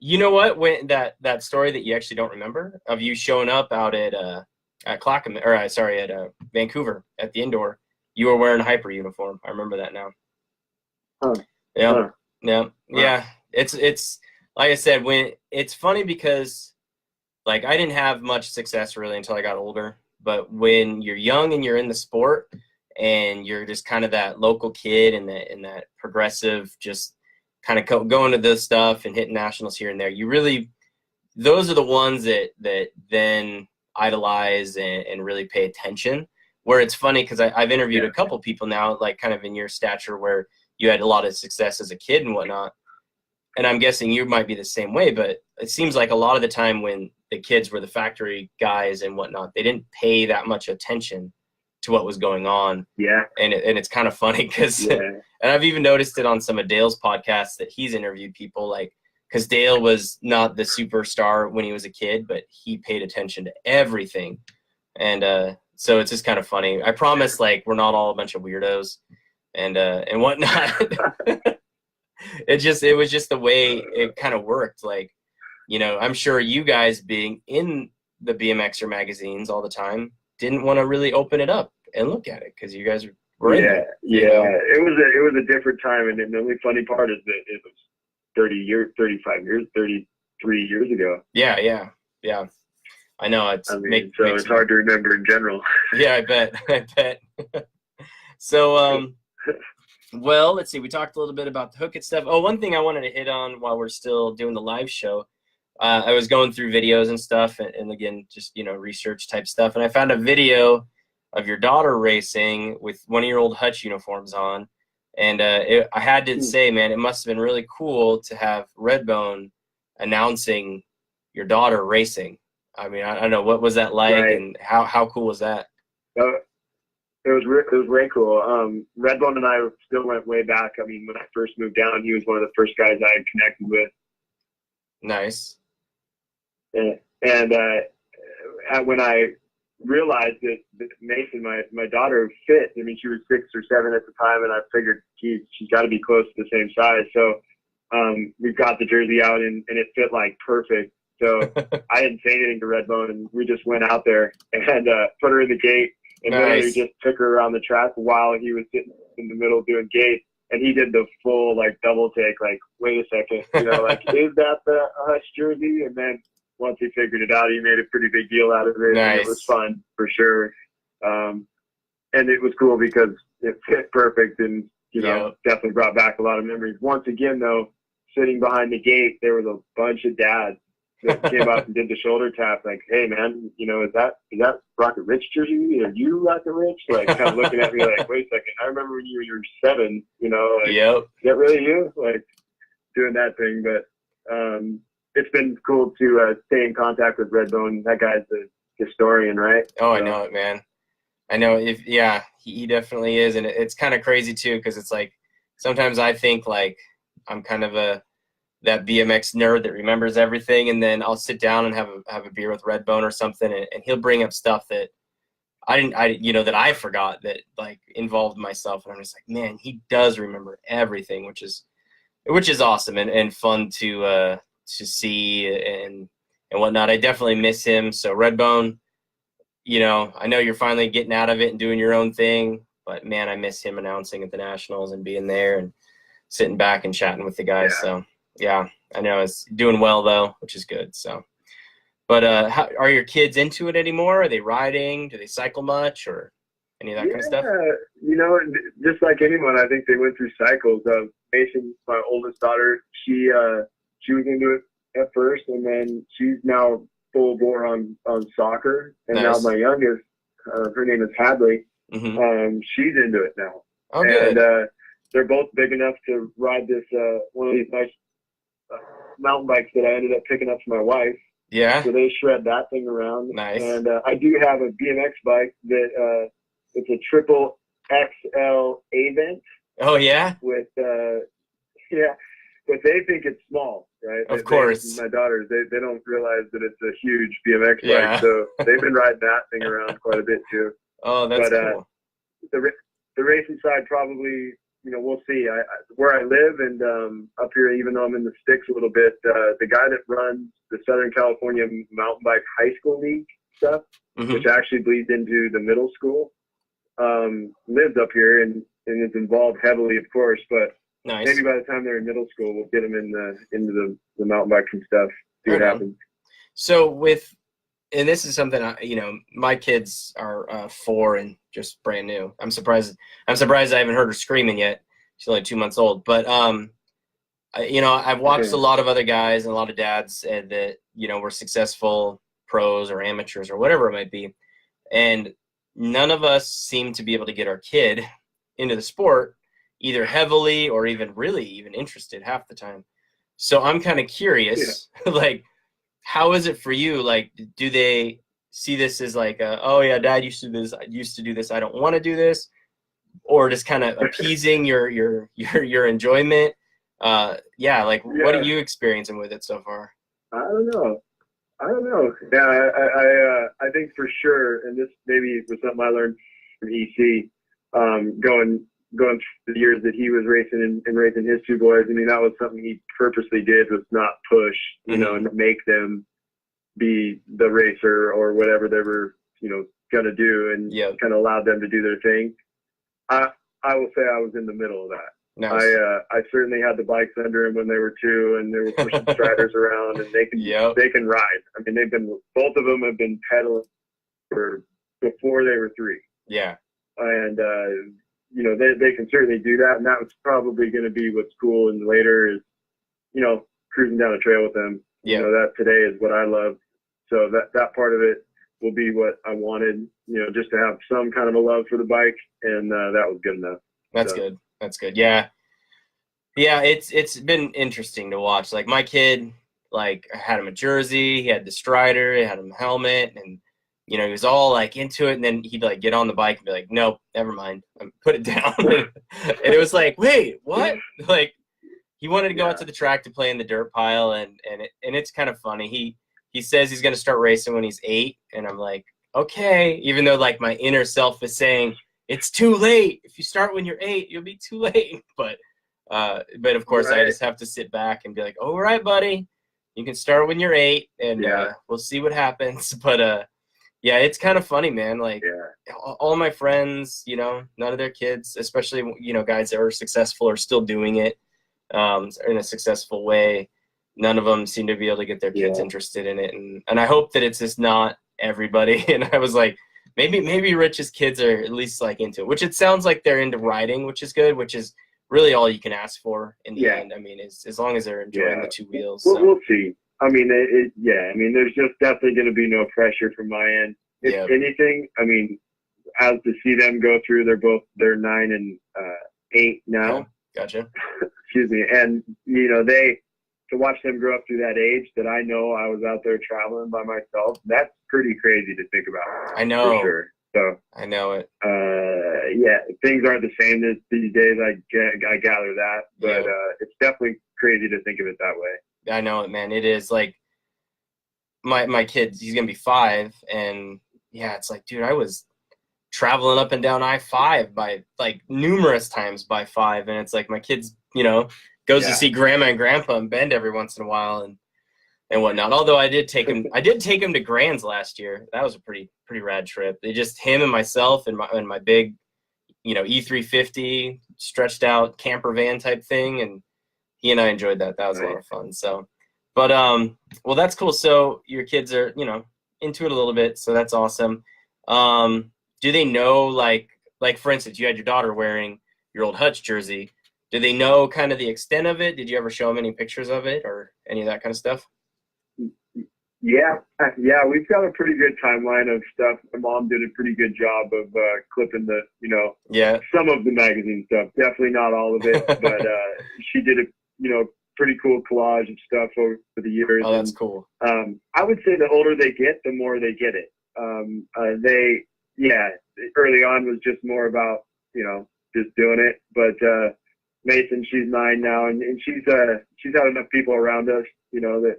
You know what? When that story that you actually don't remember of you showing up out at Clackamas, or sorry, at Vancouver at the indoor, you were wearing a Hyper uniform. I remember that now. Huh. Yeah, Huh. yeah, Wow. yeah. It's like I said, when it's funny because like I didn't have much success really until I got older. But when you're young and you're in the sport and you're just kind of that local kid and that progressive, just kind of going to this stuff and hitting nationals here and there, you really, those are the ones that then idolize and really pay attention. Where it's funny because I've interviewed a couple people now, like kind of in your stature, where you had a lot of success as a kid and whatnot. And I'm guessing you might be the same way, but it seems like a lot of the time when the kids were the factory guys and whatnot, they didn't pay that much attention to what was going on. Yeah. And it's kind of funny because, and I've even noticed it on some of Dale's podcasts that he's interviewed people, like, because Dale was not the superstar when he was a kid, but he paid attention to everything. And so it's just kind of funny. I promise, like, we're not all a bunch of weirdos and whatnot. It was just the way it kind of worked. Like, you know, I'm sure you guys being in the BMXer magazines all the time didn't want to really open it up and look at it because you guys were in there. Yeah. It was a different time, and the only funny part is that it was 30 years, 35 years, 33 years ago. Yeah. I know it's it's hard to remember in general. Yeah, I bet. So well, let's see. We talked a little bit about the hook and stuff. Oh, one thing I wanted to hit on while we're still doing the live show, I was going through videos and stuff, and again, just, you know, research type stuff, and I found a video of your daughter racing with one of your old Hutch uniforms on, and I had to say, man, it must have been really cool to have Redbone announcing your daughter racing. I mean, I don't know, what was that like, right. And how cool was that? It was way cool. Redbone and I still went way back. I mean, when I first moved down, he was one of the first guys I had connected with. Nice. And when I realized that Mason, my daughter, fit, I mean, she was 6 or 7 at the time, and I figured she's got to be close to the same size. So we got the jersey out, and it fit like perfect. So I didn't say anything to Redbone, and we just went out there and put her in the gate. And literally just took her around the track while he was sitting in the middle doing gate. And he did the full, like, double take, like, wait a second, you know, like, is that the Hutch jersey? And then once he figured it out, he made a pretty big deal out of it. Nice. And it was fun, for sure. And it was cool because it fit perfect and, you know, definitely brought back a lot of memories. Once again, though, sitting behind the gate, there was a bunch of dads that came up and did the shoulder tap, like, hey, man, you know, is that Rocket Rich jersey? Are you Rocket Rich? Like, kind of looking at me like, wait a second, I remember when you were 7, you know, like, is that really you? Like, doing that thing. But it's been cool to stay in contact with Redbone. That guy's a historian, right? Oh, I know it, man. I know. He definitely is. And it's kind of crazy, too, because it's like, sometimes I think, like, I'm kind of that BMX nerd that remembers everything, and then I'll sit down and have a beer with Redbone or something, and he'll bring up stuff that that I forgot that, like, involved myself, and I'm just like, man, he does remember everything, which is awesome and fun to see and whatnot. I definitely miss him. So Redbone, you know, I know you're finally getting out of it and doing your own thing, but man, I miss him announcing at the Nationals and being there and sitting back and chatting with the guys. So yeah, I know it's doing well though, which is good. So, but how, are your kids into it anymore? Are they riding? Do they cycle much or any of that kind of stuff? You know, just like anyone, I think they went through cycles. Mason, my oldest daughter, she was into it at first, and then she's now full bore on soccer. And now my youngest, her name is Hadley. Mm-hmm. She's into it now. Oh, good. And they're both big enough to ride this one of these nice mountain bikes that I ended up picking up for my wife. Yeah. So they shred that thing around. Nice. And I do have a BMX bike that it's a triple XL Avent. Oh yeah. With but they think it's small, right? Of course. My daughters, they don't realize that it's a huge BMX bike, so they've been riding that thing around quite a bit too. Oh, that's cool. the racing side probably, we'll see. Where I live and up here, even though I'm in the sticks a little bit, the guy that runs the Southern California Mountain Bike High School League stuff, which actually bleeds into the middle school, lives up here and is involved heavily, of course. But maybe by the time they're in middle school, we'll get them into the mountain biking stuff. See what happens. So and this is something my kids are 4 and just brand new. I'm surprised I haven't heard her screaming yet. She's only 2 months old. But I've watched a lot of other guys and a lot of dads that were successful pros or amateurs or whatever it might be, and none of us seem to be able to get our kid into the sport either heavily or even really even interested half the time. So I'm kind of curious, like, how is it for you? Like, do they see this as like, oh yeah, Dad used to do this. I don't want to do this, or just kind of appeasing your enjoyment? What are you experiencing with it so far? I don't know. Yeah, I think for sure, and this maybe was something I learned from EC, going through the years that he was racing and raising his 2 boys. I mean, that was something he purposely did, was not push, and make them be the racer or whatever they were, going to do, and kind of allowed them to do their thing. I will say I was in the middle of that. Nice. I certainly had the bikes under him when they were 2, and they were pushing striders around, and they can ride. I mean, both of them have been pedaling before they were 3. Yeah. And, they can certainly do that. And that was probably going to be what's cool. And later is, cruising down a trail with them. Yeah. That today is what I love. So that part of it will be what I wanted, just to have some kind of a love for the bike. And that was good enough. That's good. That's good. Yeah. Yeah. It's been interesting to watch. Like, my kid, like, I had him a jersey, he had the strider, he had him a helmet, and he was all like into it, and then he'd like get on the bike and be like, nope, never mind, put it down. And it was like, wait, what? Like, he wanted to go out to the track to play in the dirt pile, and it's kind of funny. He says he's going to start racing when he's 8, and I'm like, okay, even though like my inner self is saying it's too late. If you start when you're 8, you'll be too late. But of course, I just have to sit back and be like, all right, buddy, you can start when you're 8, and we'll see what happens. But yeah, it's kind of funny, man. Like, all my friends, none of their kids, especially, guys that are successful are still doing it in a successful way. None of them seem to be able to get their kids interested in it. And I hope that it's just not everybody. And I was like, maybe Rich's kids are at least like into it, which it sounds like they're into riding, which is good, which is really all you can ask for in the end. I mean, as long as they're enjoying the 2 wheels. So. We'll see. I mean, there's just definitely going to be no pressure from my end. If anything, I mean, as to see them go through, they're 9 and 8 now. Okay. Gotcha. Excuse me. And, to watch them grow up through that age that I know I was out there traveling by myself, that's pretty crazy to think about. I know. For sure. So I know it. Things aren't the same these days. I gather that, but it's definitely crazy to think of it that way. I know it, man. It is like my kid. He's gonna be 5, and it's like, dude, I was traveling up and down I-5 by like numerous times by 5, and it's like my kid's goes to see grandma and grandpa and Bend every once in a while and whatnot. Although I did take him to Grand's last year. That was a pretty rad trip. They just him and myself and my big, E350 stretched out camper van type thing, and he and I enjoyed that. That was a lot of fun. So, but well, that's cool. So your kids are into it a little bit, so that's awesome. Do they know like for instance, you had your daughter wearing your old Hutch jersey. Do they know kind of the extent of it? Did you ever show them any pictures of it or any of that kind of stuff? Yeah, we've got a pretty good timeline of stuff. My mom did a pretty good job of clipping the, some of the magazine stuff. Definitely not all of it, but she did a, pretty cool collage of stuff over the years. Oh, that's cool. I would say the older they get, the more they get it. Early on was just more about, just doing it, but Mason, she's 9 now, and she's had enough people around us, that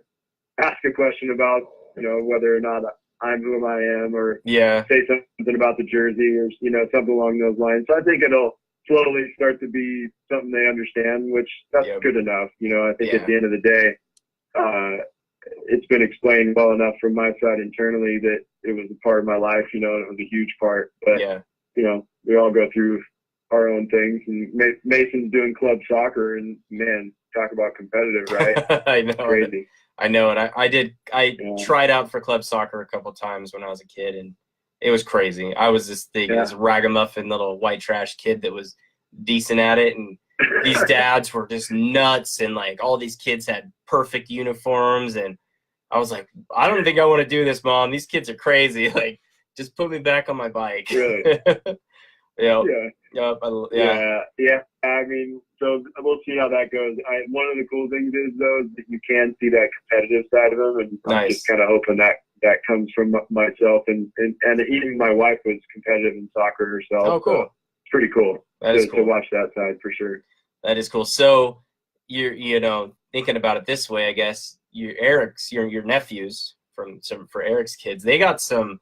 ask a question about, whether or not I'm who I am, or Yeah. say something about the jersey, or something along those lines. So I think it'll slowly start to be something they understand, which that's good enough. I think at the end of the day, it's been explained well enough from my side internally that it was a part of my life, and it was a huge part. But we all go through our own things, and Mason's doing club soccer, and man, talk about competitive, right? I know. Crazy. I know it. I tried out for club soccer a couple times when I was a kid, and it was crazy. I was this ragamuffin little white trash kid that was decent at it, and these dads were just nuts, and like all these kids had perfect uniforms, and I was like, I don't think I want to do this, Mom. These kids are crazy. Like, just put me back on my bike. Really? Yeah. I mean, so we'll see how that goes. One of the cool things is, though, is that you can see that competitive side of them, and I'm just kind of hoping that comes from myself, and even my wife was competitive in soccer herself. Oh, cool. So it's pretty cool. That is cool to watch that side for sure. That is cool. So you're thinking about it this way, I guess. Your nephews for Eric's kids, they got some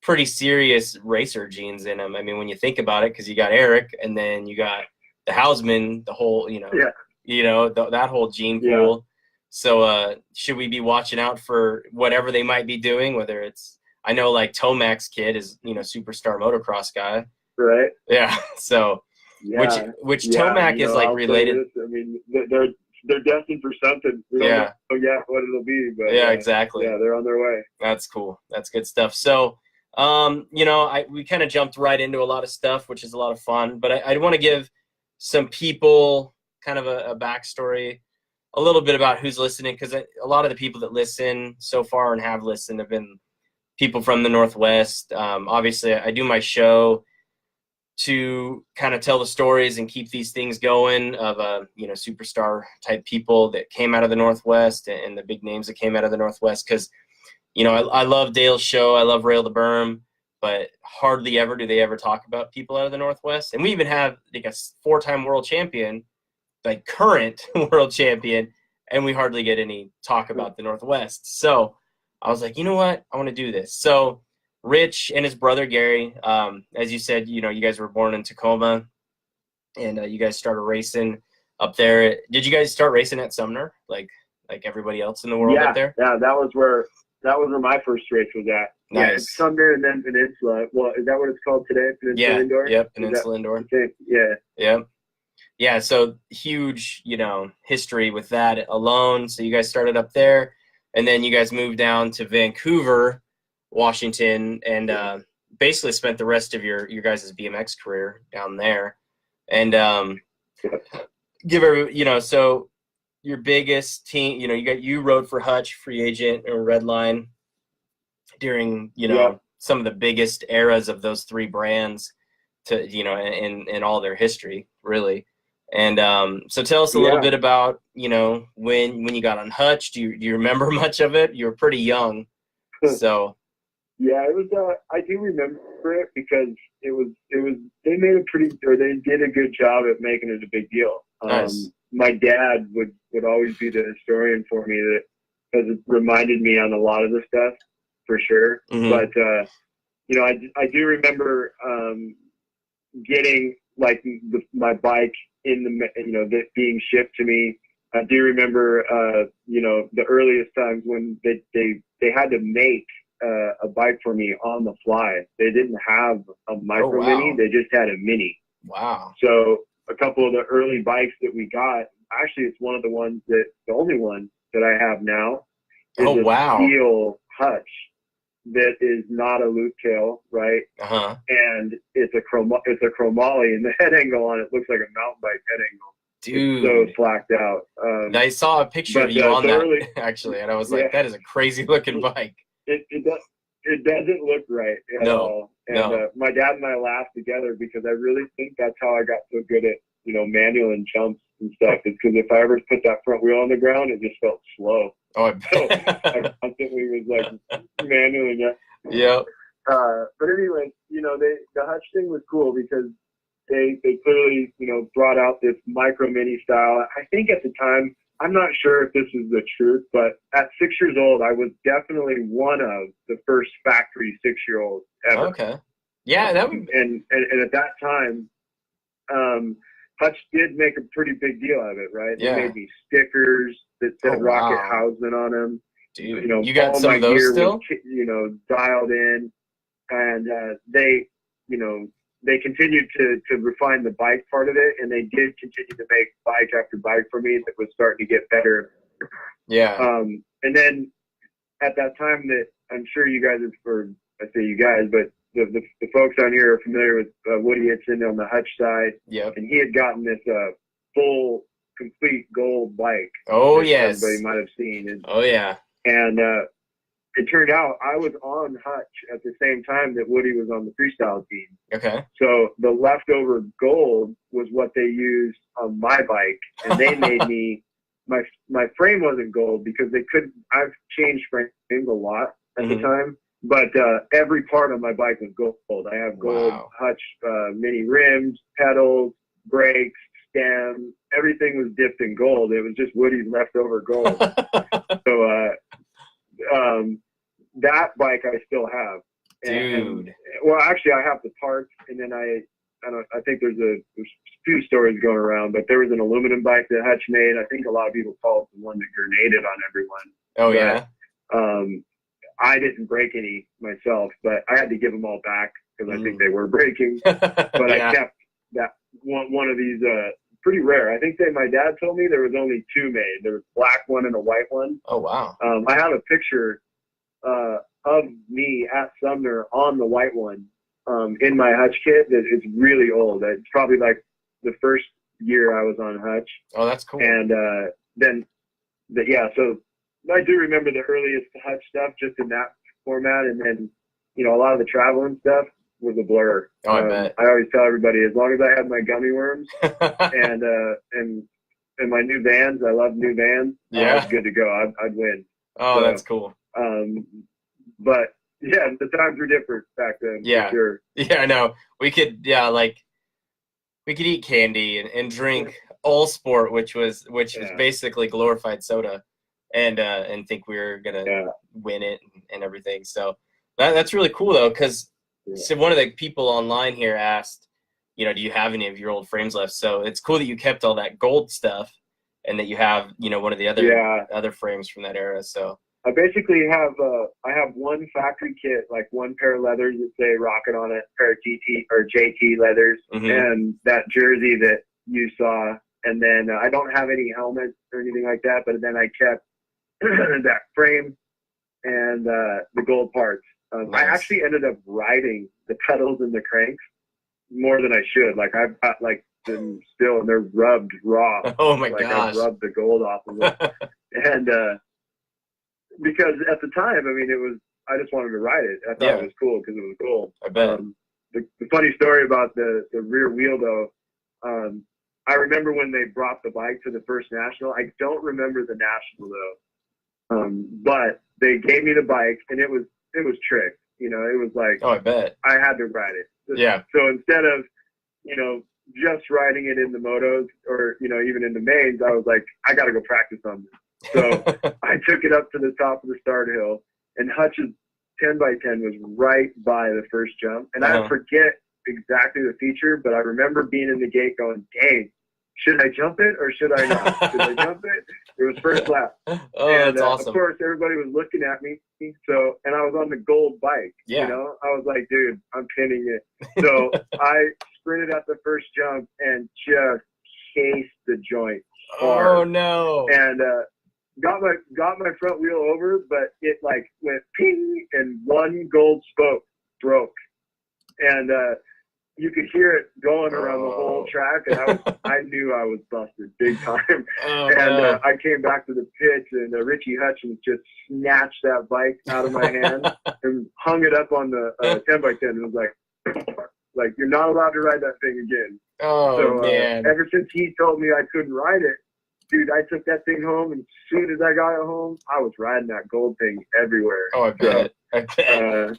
pretty serious racer genes in them. I mean, when you think about it, because you got Eric, and then you got the Houseman, the whole, that whole gene pool. Yeah. So should we be watching out for whatever they might be doing? Whether it's, I know like Tomac's kid is, superstar motocross guy. Right. Yeah. So which Tomac is like related. I mean, they're destined for something. We don't know yet what it'll be, but exactly. Yeah, they're on their way. That's cool. That's good stuff. So. We kind of jumped right into a lot of stuff, which is a lot of fun, but I want to give some people kind of a backstory, a little bit about who's listening, because a lot of the people that listen so far and have listened have been people from the Northwest. Obviously, I do my show to kind of tell the stories and keep these things going of, superstar type people that came out of the Northwest and the big names that came out of the Northwest, because I love Dale's show. I love Rail the Berm, but hardly ever do they ever talk about people out of the Northwest. And we even have like a 4-time world champion, like current world champion, and we hardly get any talk about the Northwest. So I was like, you know what? I want to do this. So Rich and his brother Gary, as you said, you guys were born in Tacoma, and you guys started racing up there. Did you guys start racing at Sumner, like everybody else in the world up there? Yeah, that was where my first race was at. Nice. Yeah, Sumner and then Peninsula. Well, is that what it's called today? Peninsula Indoor? Yep, Peninsula Indoor. Yeah. Yep. Yeah, so huge, history with that alone. So you guys started up there, and then you guys moved down to Vancouver, Washington, and basically spent the rest of your guys' BMX career down there. And give every, so your biggest team, you rode for Hutch, free agent, or Redline during, some of the biggest eras of those three brands to, in all their history, really. And so tell us a little bit about, when you got on Hutch. Do you remember much of it? You were pretty young. So. Yeah, it was, I do remember it because they did a good job at making it a big deal. Nice. My dad would always be the historian for me, because it reminded me on a lot of the stuff, for sure. Mm-hmm. But I do remember getting like my bike in that being shipped to me. I do remember the earliest times when they had to make a bike for me on the fly. They didn't have a micro mini; they just had a mini. Wow! So a couple of the early bikes that we got, actually, it's one of the only one that I have now is a steel Hutch that is not a loop tail, right? Uh-huh. And it's a chromoly, and the head angle on it looks like a mountain bike head angle. Dude, it's so slacked out. I saw a picture of you on that actually, and I was like, that is a crazy looking bike. It doesn't look right at all. And my dad and I laughed together because I really think that's how I got so good at manual and jumps and stuff. It's because if I ever put that front wheel on the ground, it just felt slow. Oh, I so I constantly was like manually. Yep. But anyway, the Hutch thing was cool because they clearly brought out this micro mini style. I think at the time I'm not sure if this is the truth, but at 6 years old, I was definitely one of the first factory 6-year-olds ever. Okay. Yeah, that would. And at that time, Hutch did make a pretty big deal out of it, right? Yeah. They made me stickers that said Rocket wow. Houseman on them. Dude, You know, you got all some my of those gear still? was, you know, dialed in, and they, you know, they continued to refine the bike part of it, and they did continue to make bike after bike for me that was starting to get better. Yeah. And then at that time, that I'm sure you guys, I say you guys, but the folks on here are familiar with Woody Itson on the Hutch side. Yep. And he had gotten this full, complete gold bike. Oh, yes. Everybody might have seen. Oh, yeah. And it turned out I was on Hutch at the same time that Woody was on the freestyle team. Okay. So the leftover gold was what they used on my bike, and they made me. My frame wasn't gold because they couldn't. I've changed frames a lot at the time, but every part of my bike was gold. I have gold Hutch mini rims, pedals, brakes, stem. Everything was dipped in gold. It was just Woody's leftover gold. So that bike I still have. Dude. Well, actually, I have the parts, and then I think there's a few stories going around, but there was an aluminum bike that Hutch made. I think a lot of people call it the one that grenaded on everyone. Oh, yeah. I didn't break any myself, but I had to give them all back because I think they were breaking. But yeah. I kept that one of these pretty rare. I think my dad told me there was only 2 made. There was a black one and a white one. Oh, wow. I have a picture of me at Sumner on the white one in my Hutch kit. That it's really old. It's probably like the first year I was on Hutch. Oh, that's cool. And so I do remember the earliest Hutch stuff just in that format. And then, you know, a lot of the traveling stuff was a blur. Oh, I bet. I always tell everybody, as long as I had my gummy worms and my new Vans, I love new Vans. Yeah. I was good to go. I'd win. Oh, so, that's cool. But yeah, the times were different back then. Yeah. For sure. Yeah, I know. We could eat candy and drink All Sport, which was basically glorified soda, and think we were gonna win it and everything. So that's really cool though, because so one of the people online here asked, you know, do you have any of your old frames left? So it's cool that you kept all that gold stuff, and that you have, you know, one of the other frames from that era. So I basically have I have one factory kit, like one pair of leathers that say Rocket on it, pair of GT or JT leathers, and that jersey that you saw. And then I don't have any helmets or anything like that, but then I kept that frame and the gold parts. Nice. I actually ended up riding the pedals and the cranks more than I should. Like I've got like them still, and they're rubbed raw. Oh my gosh! I rubbed the gold off of it, and because at the time, I mean, I just wanted to ride it. I thought it was cool because it was gold. I bet. The funny story about the rear wheel though, I remember when they brought the bike to the first national. I don't remember the national though, but they gave me the bike, and it was tricked. You know, it was like, oh, I bet I had to ride it. Yeah. So instead of, you know, just riding it in the motos or, you know, even in the mains, I was like, I got to go practice on this. So I took it up to the top of the start hill, and Hutch's 10x10 was right by the first jump. And I forget exactly the feature, but I remember being in the gate going, dang, should I jump it or should I not? Should I jump it? It was first lap. Oh, and, that's awesome. Of course, everybody was looking at me. So, and I was on the gold bike. Yeah. You know, I was like, dude, I'm pinning it. So I sprinted at the first jump and just cased the joint hard. Oh no! And got my front wheel over, but it like went ping, and one gold spoke broke, and you could hear it going around the whole track, and I knew I was busted big time. And I came back to the pits, and Richie Hutchins just snatched that bike out of my hand and hung it up on the 10x10, and was like, you're not allowed to ride that thing again. Oh, so, man. Ever since he told me I couldn't ride it, dude, I took that thing home, and as soon as I got it home, I was riding that gold thing everywhere. Oh, I bet. So,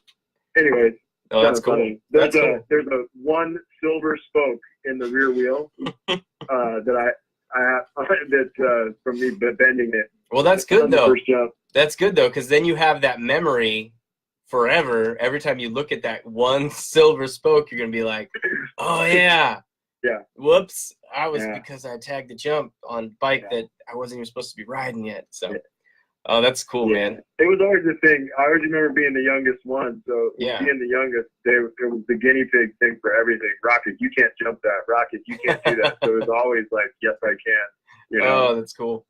anyways. Oh, that's cool. There's a one silver spoke in the rear wheel that that's from me bending it. Well, that's good on the though. first jump. That's good though, because then you have that memory forever. Every time you look at that one silver spoke, you're gonna be like, "Oh yeah, Yeah. Whoops, I was Yeah. because I tagged the jump on bike Yeah. that I wasn't even supposed to be riding yet." So, Yeah. oh, that's cool, man. It was always the thing. I always remember being the youngest one. So being the youngest, it was the guinea pig thing for everything. Rocket, you can't jump that. Rocket, you can't do that. So it was always like, yes, I can. You know? Oh, that's cool.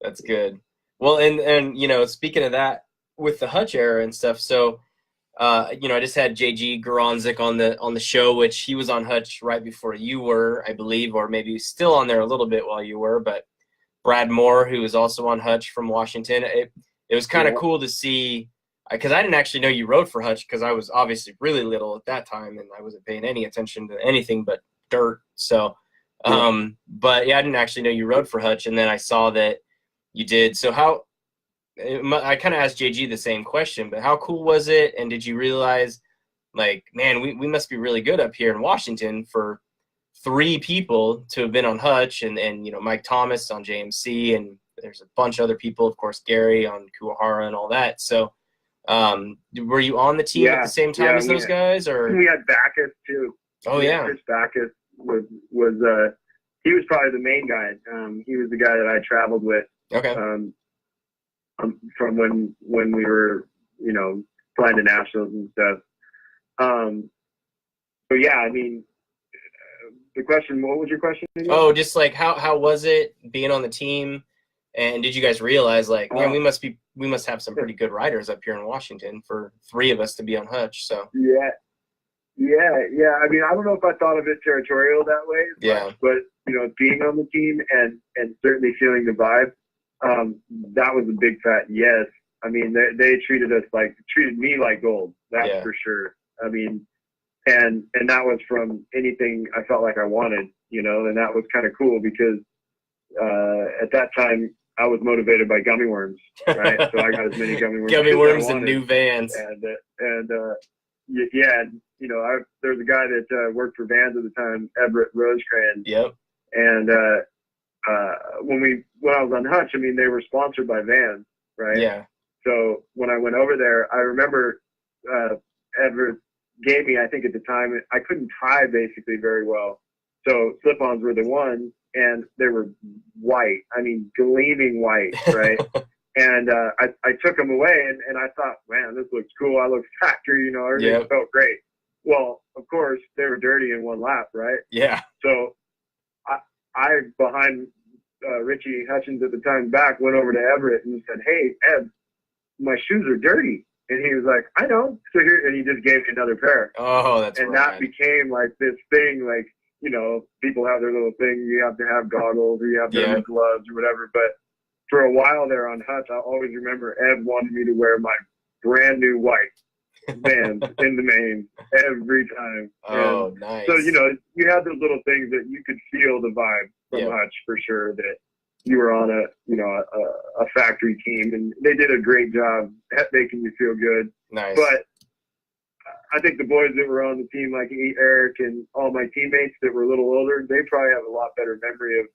That's good. Well, and you know, speaking of that, with the Hutch era and stuff, so you know, I just had JG Goronzik on the show, which he was on Hutch right before you were, I believe, or maybe still on there a little bit while you were. But Brad Moore, who was also on Hutch from Washington, it was kind of cool to see, because I didn't actually know you rode for Hutch, because I was obviously really little at that time and I wasn't paying any attention to anything but dirt. So, but yeah, I didn't actually know you rode for Hutch, and then I saw that you did. So how? I kind of asked JG the same question, but how cool was it? And did you realize, like, man, we must be really good up here in Washington for 3 people to have been on Hutch, and you know, Mike Thomas on JMC, and there's a bunch of other people, of course, Gary on Kuwahara and all that. So, were you on the team at the same time as those guys, or? We had Backus too. Oh yeah, Chris Backus was he was probably the main guy. He was the guy that I traveled with. Okay. From when we were, you know, flying to nationals and stuff. So yeah, I mean, the question. What was your question again? Oh, just like how was it being on the team, and did you guys realize, like, man, we must have some pretty good riders up here in Washington for 3 of us to be on Hutch. So yeah. I mean, I don't know if I thought of it territorial that way. But you know, being on the team and certainly feeling the vibe. That was a big fat yes. I mean, they treated me like gold. That's for sure. I mean, and that was from anything I felt like I wanted, you know, and that was kind of cool because at that time I was motivated by gummy worms, right? So I got as many gummy worms and new Vans, and you know, there was a guy that worked for Vans at the time, Everett Rosecrans. Yep. And when I was on Hutch, I mean, they were sponsored by Vans, right? Yeah. So when I went over there, I remember Everett gave me, I think at the time, I couldn't tie basically very well. So slip-ons were the ones, and they were white. I mean, gleaming white, right? And I took them away, and I thought, man, this looks cool. I look factory, you know, everything felt great. Well, of course, they were dirty in one lap, right? Yeah. So I behind Richie Hutchins at the time back, went over to Everett and said, "Hey, Ed, my shoes are dirty." And he was like, "I know." So here, and he just gave me another pair. Oh, that's and that became like this thing, like, you know, people have their little thing. You have to have goggles or you have to have gloves or whatever. But for a while there on Hutch, I always remember Ed wanted me to wear my brand new white Vans in the main every time. Oh, and nice. So, you know, you had those little things that you could feel the vibe from Hutch for sure, that you were on a factory team, and they did a great job at making you feel good. Nice. But I think the boys that were on the team, like Eric and all my teammates that were a little older, they probably have a lot better memory of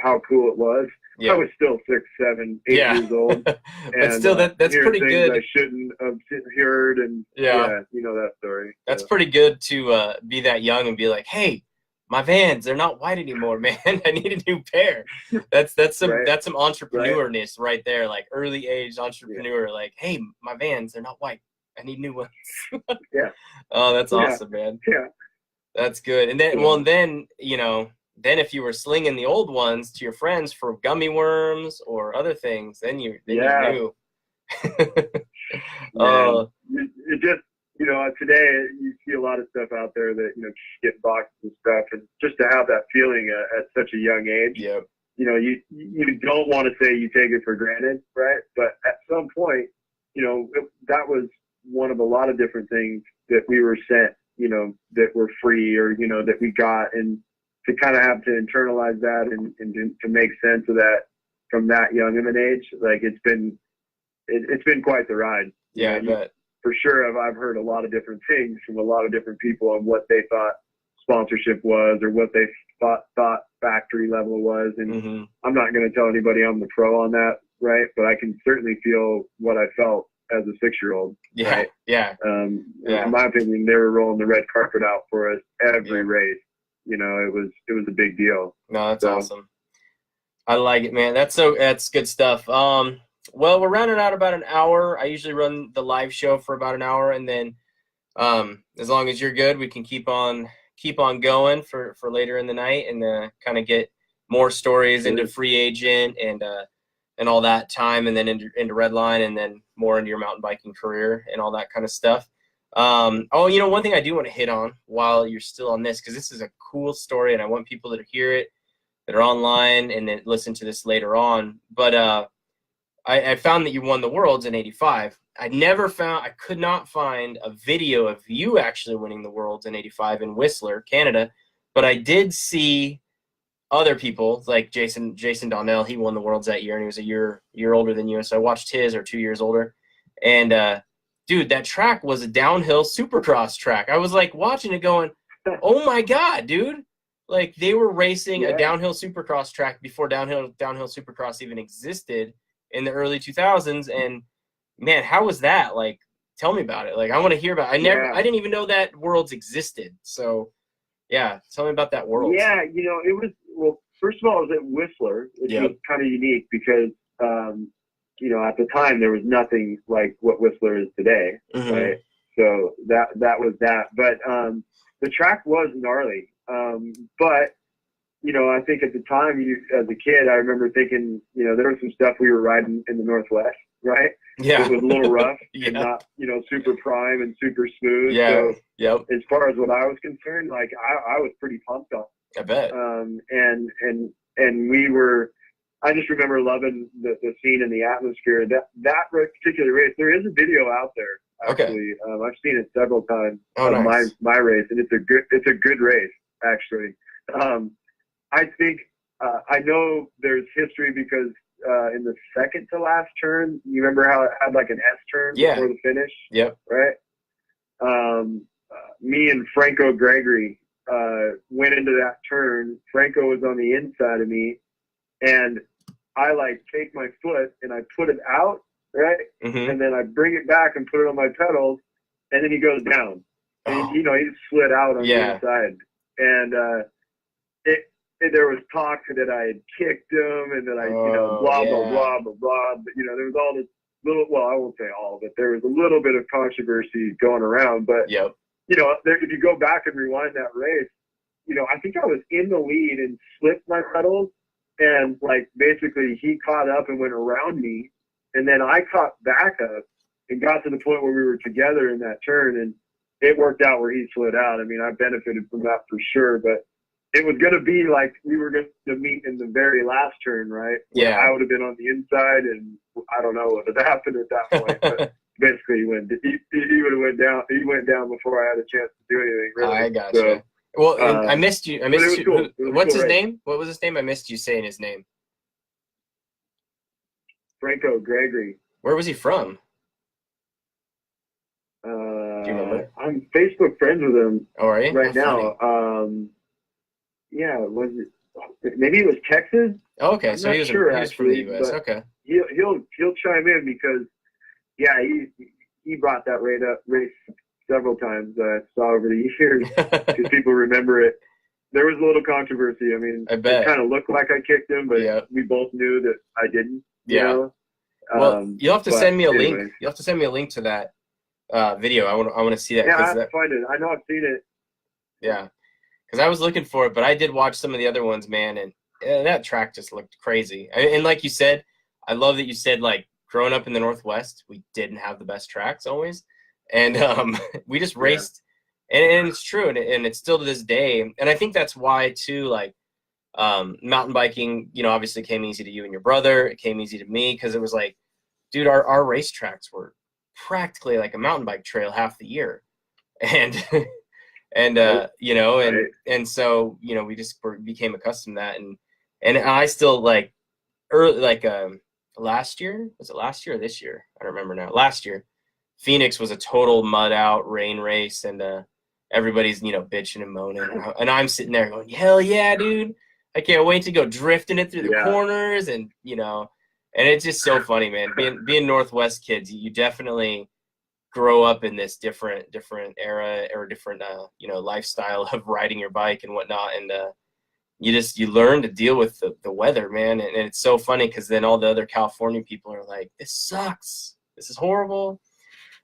how cool it was. I was still 6, 7, 8 years old. But and, still, that's pretty good. I shouldn't have heard, and you know that story. That's pretty good to be that young and be like, hey, my Vans, they're not white anymore, man. I need a new pair. That's some entrepreneurness right there, like early age entrepreneur. Like, hey, my Vans, they're not white. I need new ones. Oh, that's awesome, man. Yeah. That's good. And then, then, you know, then if you were slinging the old ones to your friends for gummy worms or other things, then you knew. It just, you know, today you see a lot of stuff out there that, you know, get boxes and stuff, and just to have that feeling at such a young age, you know, you don't want to say you take it for granted, right? But at some point, you know, that was one of a lot of different things that we were sent, you know, that were free, or, you know, that we got, and to kind of have to internalize that and to make sense of that from that young of an age, like it's been quite the ride. Yeah, I bet. For sure, I've heard a lot of different things from a lot of different people on what they thought sponsorship was, or what they thought factory level was. And Mm-hmm. I'm not going to tell anybody I'm the pro on that, right? But I can certainly feel what I felt as a 6-year-old, Yeah. right? Yeah. Yeah. In my opinion, they were rolling the red carpet out for us every Yeah. race. You know, it was a big deal. No, that's awesome. I like it, man. That's good stuff. Well, we're running out about an hour. I usually run the live show for about an hour, and then as long as you're good, we can keep on going for later in the night, and kind of get more stories into free agent and all that time, and then into Redline, and then more into your mountain biking career and all that kind of stuff. Oh, you know, one thing I do want to hit on while you're still on this, because this is a cool story, and I want people to hear it, that are online and then listen to this later on. But I found that you won the Worlds in '85. I could not find a video of you actually winning the Worlds in '85 in Whistler, Canada. But I did see other people like Jason Donnell. He won the Worlds that year, and he was a year older than you. So I watched his, or 2 years older. And dude, that track was a downhill supercross track. I was like watching it going, oh my God, dude. Like, they were racing a downhill supercross track before downhill supercross even existed in the early 2000s. And man, how was that? Like, tell me about it. Like, I want to hear about it. I didn't even know that Worlds existed. So yeah, tell me about that Worlds. Yeah, you know, it was, well, first of all, it was at Whistler, which was kind of unique because, you know, at the time there was nothing like what Whistler is today, right? So that was that. But the track was gnarly. But, you know, I think at the time, as a kid, I remember thinking, you know, there was some stuff we were riding in the Northwest, right? Yeah. It was a little rough and not, you know, super prime and super smooth. Yeah. So as far as what I was concerned, like I was pretty pumped on it. I bet. And we were, I just remember loving the scene and the atmosphere. That particular race, there is a video out there. Actually, I've seen it several times. Nice. My race, and it's a good race. Actually, I think I know there's history because in the second to last turn, you remember how it had like an S turn before the finish? Yep. Right. Me and Franco Gregory went into that turn. Franco was on the inside of me, and I like take my foot and I put it out, right, and then I bring it back and put it on my pedals, and then he goes down. And you know, he slid out on the inside. And there was talk that I had kicked him and that I, you know, blah, blah, blah, blah, blah. But, you know, there was all this little, well, I won't say all, but there was a little bit of controversy going around. But, you know, if you go back and rewind that race, you know, I think I was in the lead and slipped my pedals. And, like, basically he caught up and went around me. And then I caught back up and got to the point where we were together in that turn. And it worked out where he slid out. I mean, I benefited from that for sure, but it was going to be like we were going to meet in the very last turn, right? Yeah. I would have been on the inside, and I don't know what had happened at that point. But basically, he would have went down. He went down before I had a chance to do anything. Really. I got you. So, well, I missed you. I missed you. Cool. What's his name? What was his name? I missed you saying his name. Franco Gregory. Where was he from? Do you remember? I'm Facebook friends with him. Oh, are you? Right now. Yeah, was it? Maybe it was Texas. Oh, okay, I'm so he was from the U.S. Okay. He'll chime in because he brought that race several times. I saw over the years because people remember it. There was a little controversy. I mean, it kind of looked like I kicked him, but we both knew that I didn't. You know? Well, you'll have to send me a link. You'll have to send me a link to that video. I want to see that. Yeah, I have to find it. I know I've seen it. Yeah, because I was looking for it, but I did watch some of the other ones, man, and that track just looked crazy. And like you said, I love that you said, like, growing up in the Northwest, we didn't have the best tracks always, and we just raced, and it's true, and it's still to this day. And I think that's why too, like, mountain biking, you know, obviously came easy to you and your brother. It came easy to me because it was like, dude, our race tracks were practically like a mountain bike trail half the year, and you know, and so, you know, we just became accustomed to that, and I still like early, like last year, was it last year or this year? I don't remember now. Last year, Phoenix was a total mud out rain race, and everybody's, bitching and moaning. And I'm sitting there going, hell yeah, dude. I can't wait to go drifting it through the corners. And, and it's just so funny, man. Being Northwest kids, you definitely grow up in this different era or different, lifestyle of riding your bike and whatnot. And you learn to deal with the weather, man. And it's so funny because then all the other California people are like, this sucks. This is horrible.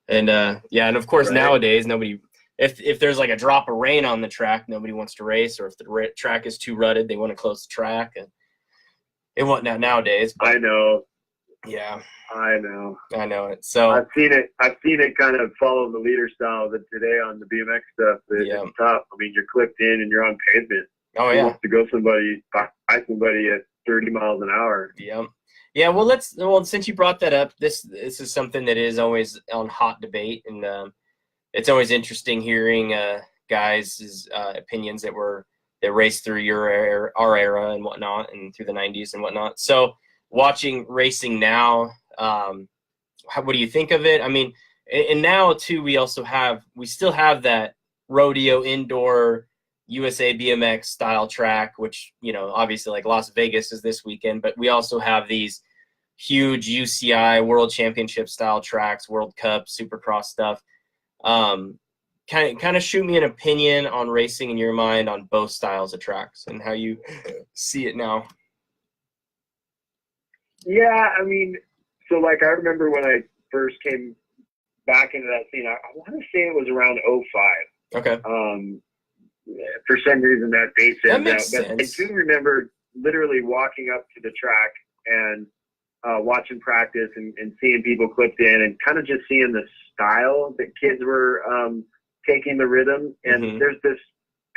And, and of course, nowadays, nobody – if there's like a drop of rain on the track, nobody wants to race, or if the track is too rutted, they want to close the track and whatnot nowadays. But, I know. Yeah. I know it. So I've seen it kind of follow the leader style that today on the BMX stuff. It's tough. I mean, you're clipped in and you're on pavement. Oh Who yeah. wants to go by somebody at 30 miles an hour? Yeah. Yeah. Well, since you brought that up, this is something that is always on hot debate, and it's always interesting hearing guys' opinions that raced through our era and whatnot, and through the 90s and whatnot. So watching racing now, what do you think of it? I mean, and now too, we still have that rodeo indoor USA BMX style track, which, obviously like Las Vegas is this weekend, but we also have these huge UCI World Championship style tracks, World Cup, Supercross stuff. Kind of shoot me an opinion on racing in your mind on both styles of tracks and how you see it now. Yeah, I mean, so like I remember when I first came back into that scene, I want to say it was around 05. Okay. For some reason that date stands out. Sense. But I do remember literally walking up to the track and watching practice and seeing people clipped in and kind of just seeing the style that kids were taking the rhythm. And there's this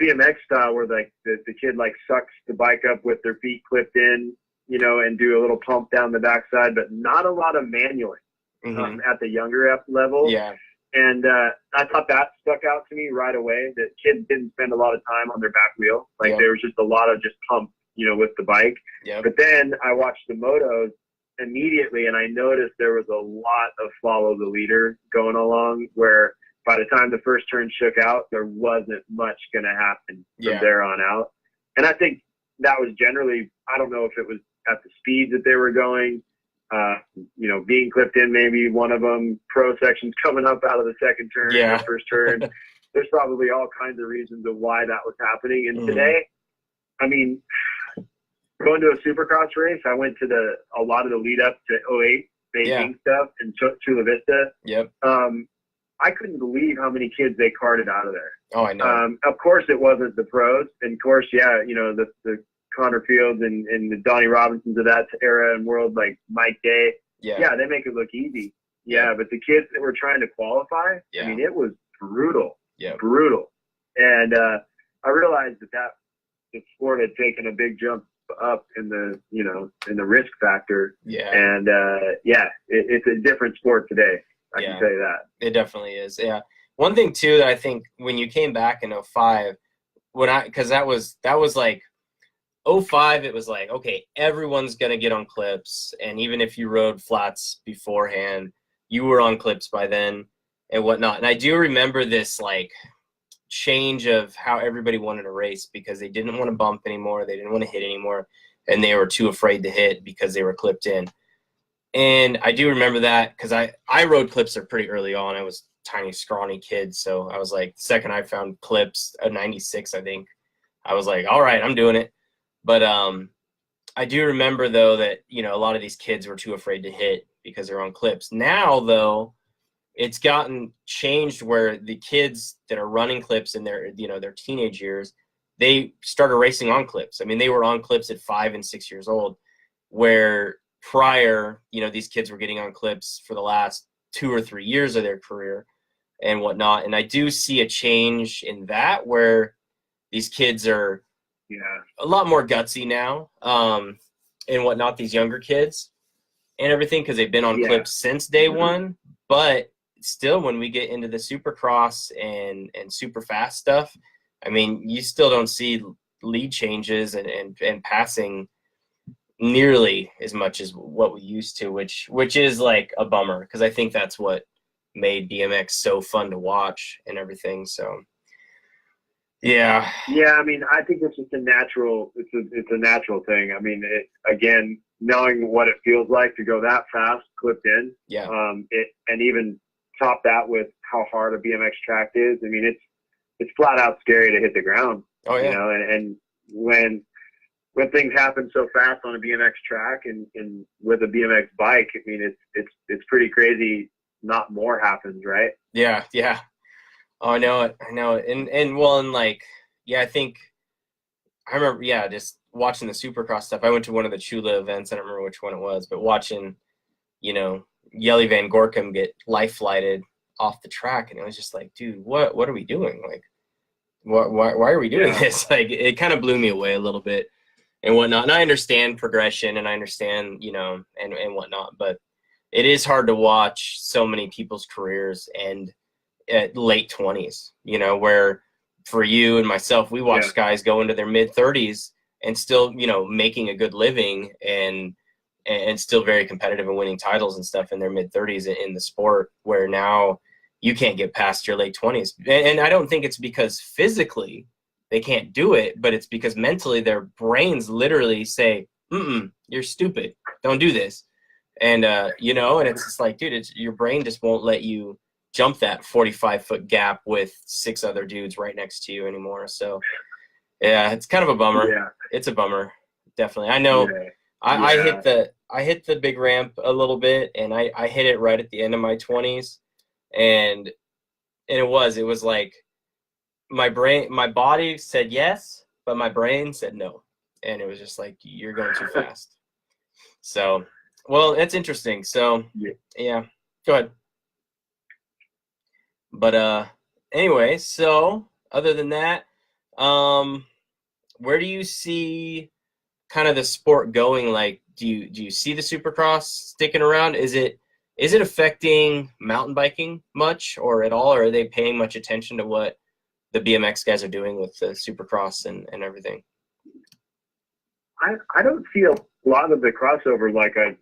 BMX style where like the kid like sucks the bike up with their feet clipped in, and do a little pump down the backside, but not a lot of manualing at the younger level. Yeah. And I thought that stuck out to me right away, that kids didn't spend a lot of time on their back wheel. Like there was just a lot of just pump, with the bike. Yep. But then I watched the motos immediately, and I noticed there was a lot of follow the leader going along, where by the time the first turn shook out, there wasn't much going to happen from there on out. And I think that was generally, I don't know if it was at the speeds that they were going, being clipped in, maybe one of them, pro sections coming up out of the second turn, the first turn. There's probably all kinds of reasons of why that was happening. And today, I mean, going to a Supercross race, I went to a lot of the lead up to 08 Beijing stuff and Chula Vista. Yep. I couldn't believe how many kids they carted out of there. Oh, I know. Of course, it wasn't the pros, and of course, the Connor Fields and the Donnie Robinsons of that era and world, like Mike Day. Yeah, they make it look easy. Yeah, but the kids that were trying to qualify, I mean, it was brutal. Yeah, brutal. And I realized that the sport had taken a big jump up in the in the risk factor. Yeah. And it's a different sport today. I can tell you that. It definitely is. Yeah. One thing too that I think when you came back in 05, because that was like 05, it was like, okay, everyone's gonna get on clips, and even if you rode flats beforehand, you were on clips by then and whatnot. And I do remember this like change of how everybody wanted to race, because they didn't want to bump anymore, they didn't want to hit anymore, and they were too afraid to hit because they were clipped in. And I do remember that because I rode clips there pretty early on. I was a tiny, scrawny kid, so I was like, the second I found clips, a 96, I think, I was like, all right, I'm doing it. But I do remember, though, that, a lot of these kids were too afraid to hit because they're on clips. Now, though, it's gotten changed where the kids that are running clips in their teenage years, they started racing on clips. I mean, they were on clips at 5 and 6 years old, where prior, these kids were getting on clips for the last 2 or 3 years of their career and whatnot. And I do see a change in that, where these kids are a lot more gutsy now and whatnot, these younger kids and everything, because they've been on clips since day one. But still, when we get into the Supercross and super fast stuff, I mean, you still don't see lead changes and passing nearly as much as what we used to, which is like a bummer, because I think that's what made BMX so fun to watch and everything. So Yeah. Yeah, I mean, I think it's just a natural. It's a natural thing. I mean, again, knowing what it feels like to go that fast, clipped in, Yeah. and even top that with how hard a BMX track is. I mean, it's flat out scary to hit the ground. Oh You yeah. know, and when things happen so fast on a BMX track and with a BMX bike, I mean, it's pretty crazy. Not more happens, right? Yeah. Yeah. Oh, I know it. I know it. And well, and like, yeah, I think I remember, yeah, just watching the Supercross stuff. I went to one of the Chula events. I don't remember which one it was, but watching, you know, Yelly Van Gorkum get life flighted off the track, and it was just like, dude, what are we doing? Like, why are we doing Yeah. this? Like, it kind of blew me away a little bit and whatnot. And I understand progression, and I understand, you know, and whatnot, but it is hard to watch so many people's careers end at late 20s, you know, where for you and myself, we Yeah. watched guys go into their mid 30s and still, you know, making a good living and still very competitive and winning titles and stuff in their mid 30s in the sport, where now you can't get past your late 20s. And I don't think it's because physically they can't do it, but it's because mentally their brains literally say, you're stupid. Don't do this. And, you know, and it's just like, dude, it's your brain just won't let you jump that 45-foot gap with 6 other dudes right next to you anymore. So yeah, it's kind of a bummer. Yeah. It's a bummer. Definitely. I know Yeah. I hit the big ramp a little bit, and I hit it right at the end of my 20s. And it was like my body said yes, but my brain said no. And it was just like, you're going too fast. So, well, it's interesting. So, yeah, go ahead. But anyway, so other than that, where do you see kind of the sport going? Like, do you see the Supercross sticking around? Is it affecting mountain biking much or at all, or are they paying much attention to what the BMX guys are doing with the Supercross and everything? I don't see a lot of the crossover like I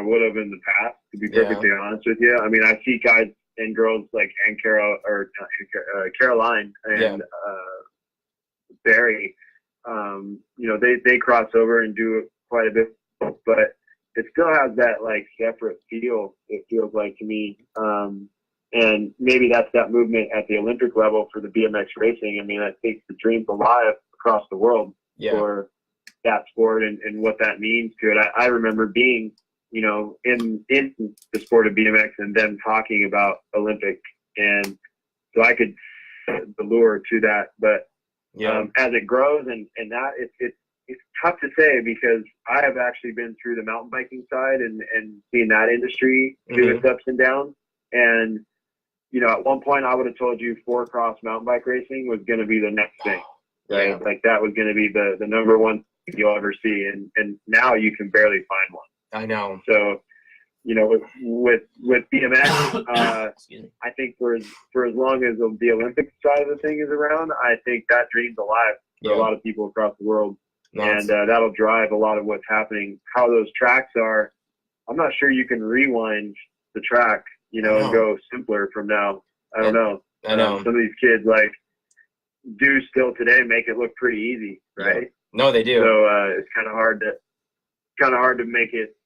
would have in the past. To be Yeah. perfectly honest with you, I mean, I see guys and girls like Ann Carol or Caroline Yeah. and Barry. You know, they cross over and do quite a bit, but it still has that like separate feel. It feels like to me, and maybe that's that movement at the Olympic level for the BMX racing. I mean, that takes the dreams alive across the world Yeah. for that sport and what that means to it. I remember being, you know, in the sport of BMX and them talking about Olympic, and so I could the lure to that. But Yeah. as it grows and that it's tough to say because I have actually been through the mountain biking side and seen that industry do its ups and downs. And you know, at one point I would have told you 4-cross mountain bike racing was going to be the next thing, right? Yeah. Like that was going to be the number one thing you'll ever see, and now you can barely find one. I know. So, you know, with BMX, I think for as long as the Olympic side of the thing is around, I think that dream's alive for a lot of people across the world, and that'll drive a lot of what's happening. How those tracks are, I'm not sure you can rewind the track, you know, and go simpler from now. I don't know. I know. Some of these kids like do still today make it look pretty easy, right? Yeah. No, they do. So it's kind of hard to make it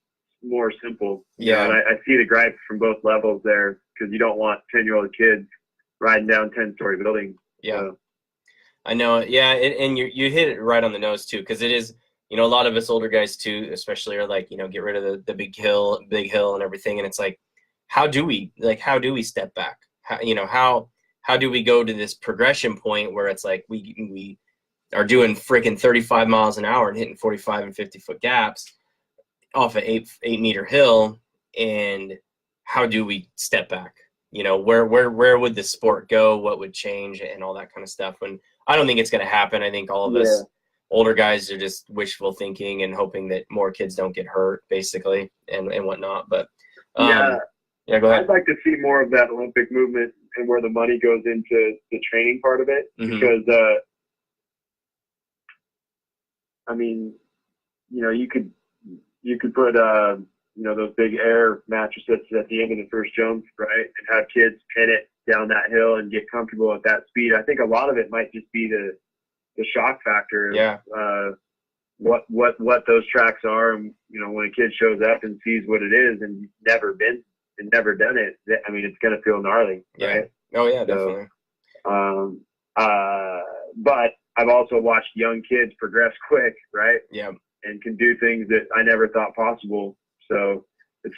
more simple. Yeah. You know, and I see the gripe from both levels there because you don't want 10-year-old kids riding down 10-story buildings. Yeah. So. I know. Yeah. And you hit it right on the nose too. Cause it is, you know, a lot of us older guys too, especially are like, you know, get rid of the big hill and everything. And it's like, how do we step back? How do we go to this progression point where it's like, we are doing freaking 35 miles an hour and hitting 45 and 50-foot gaps off an 8-meter hill, and how do we step back? You know, where would the sport go? What would change and all that kind of stuff? And I don't think it's going to happen. I think all of us older guys are just wishful thinking and hoping that more kids don't get hurt, basically, and whatnot. But yeah, go ahead. I'd like to see more of that Olympic movement and where the money goes into the training part of it, because I mean, you know, you could put those big air mattresses at the end of the first jump, right? And have kids pin it down that hill and get comfortable at that speed. I think a lot of it might just be the shock factor of what those tracks are. And, when a kid shows up and sees what it is and you've never been and never done it, I mean, it's going to feel gnarly, right? Oh yeah, definitely. So, but I've also watched young kids progress quick, right? Yeah. And can do things that I never thought possible. So it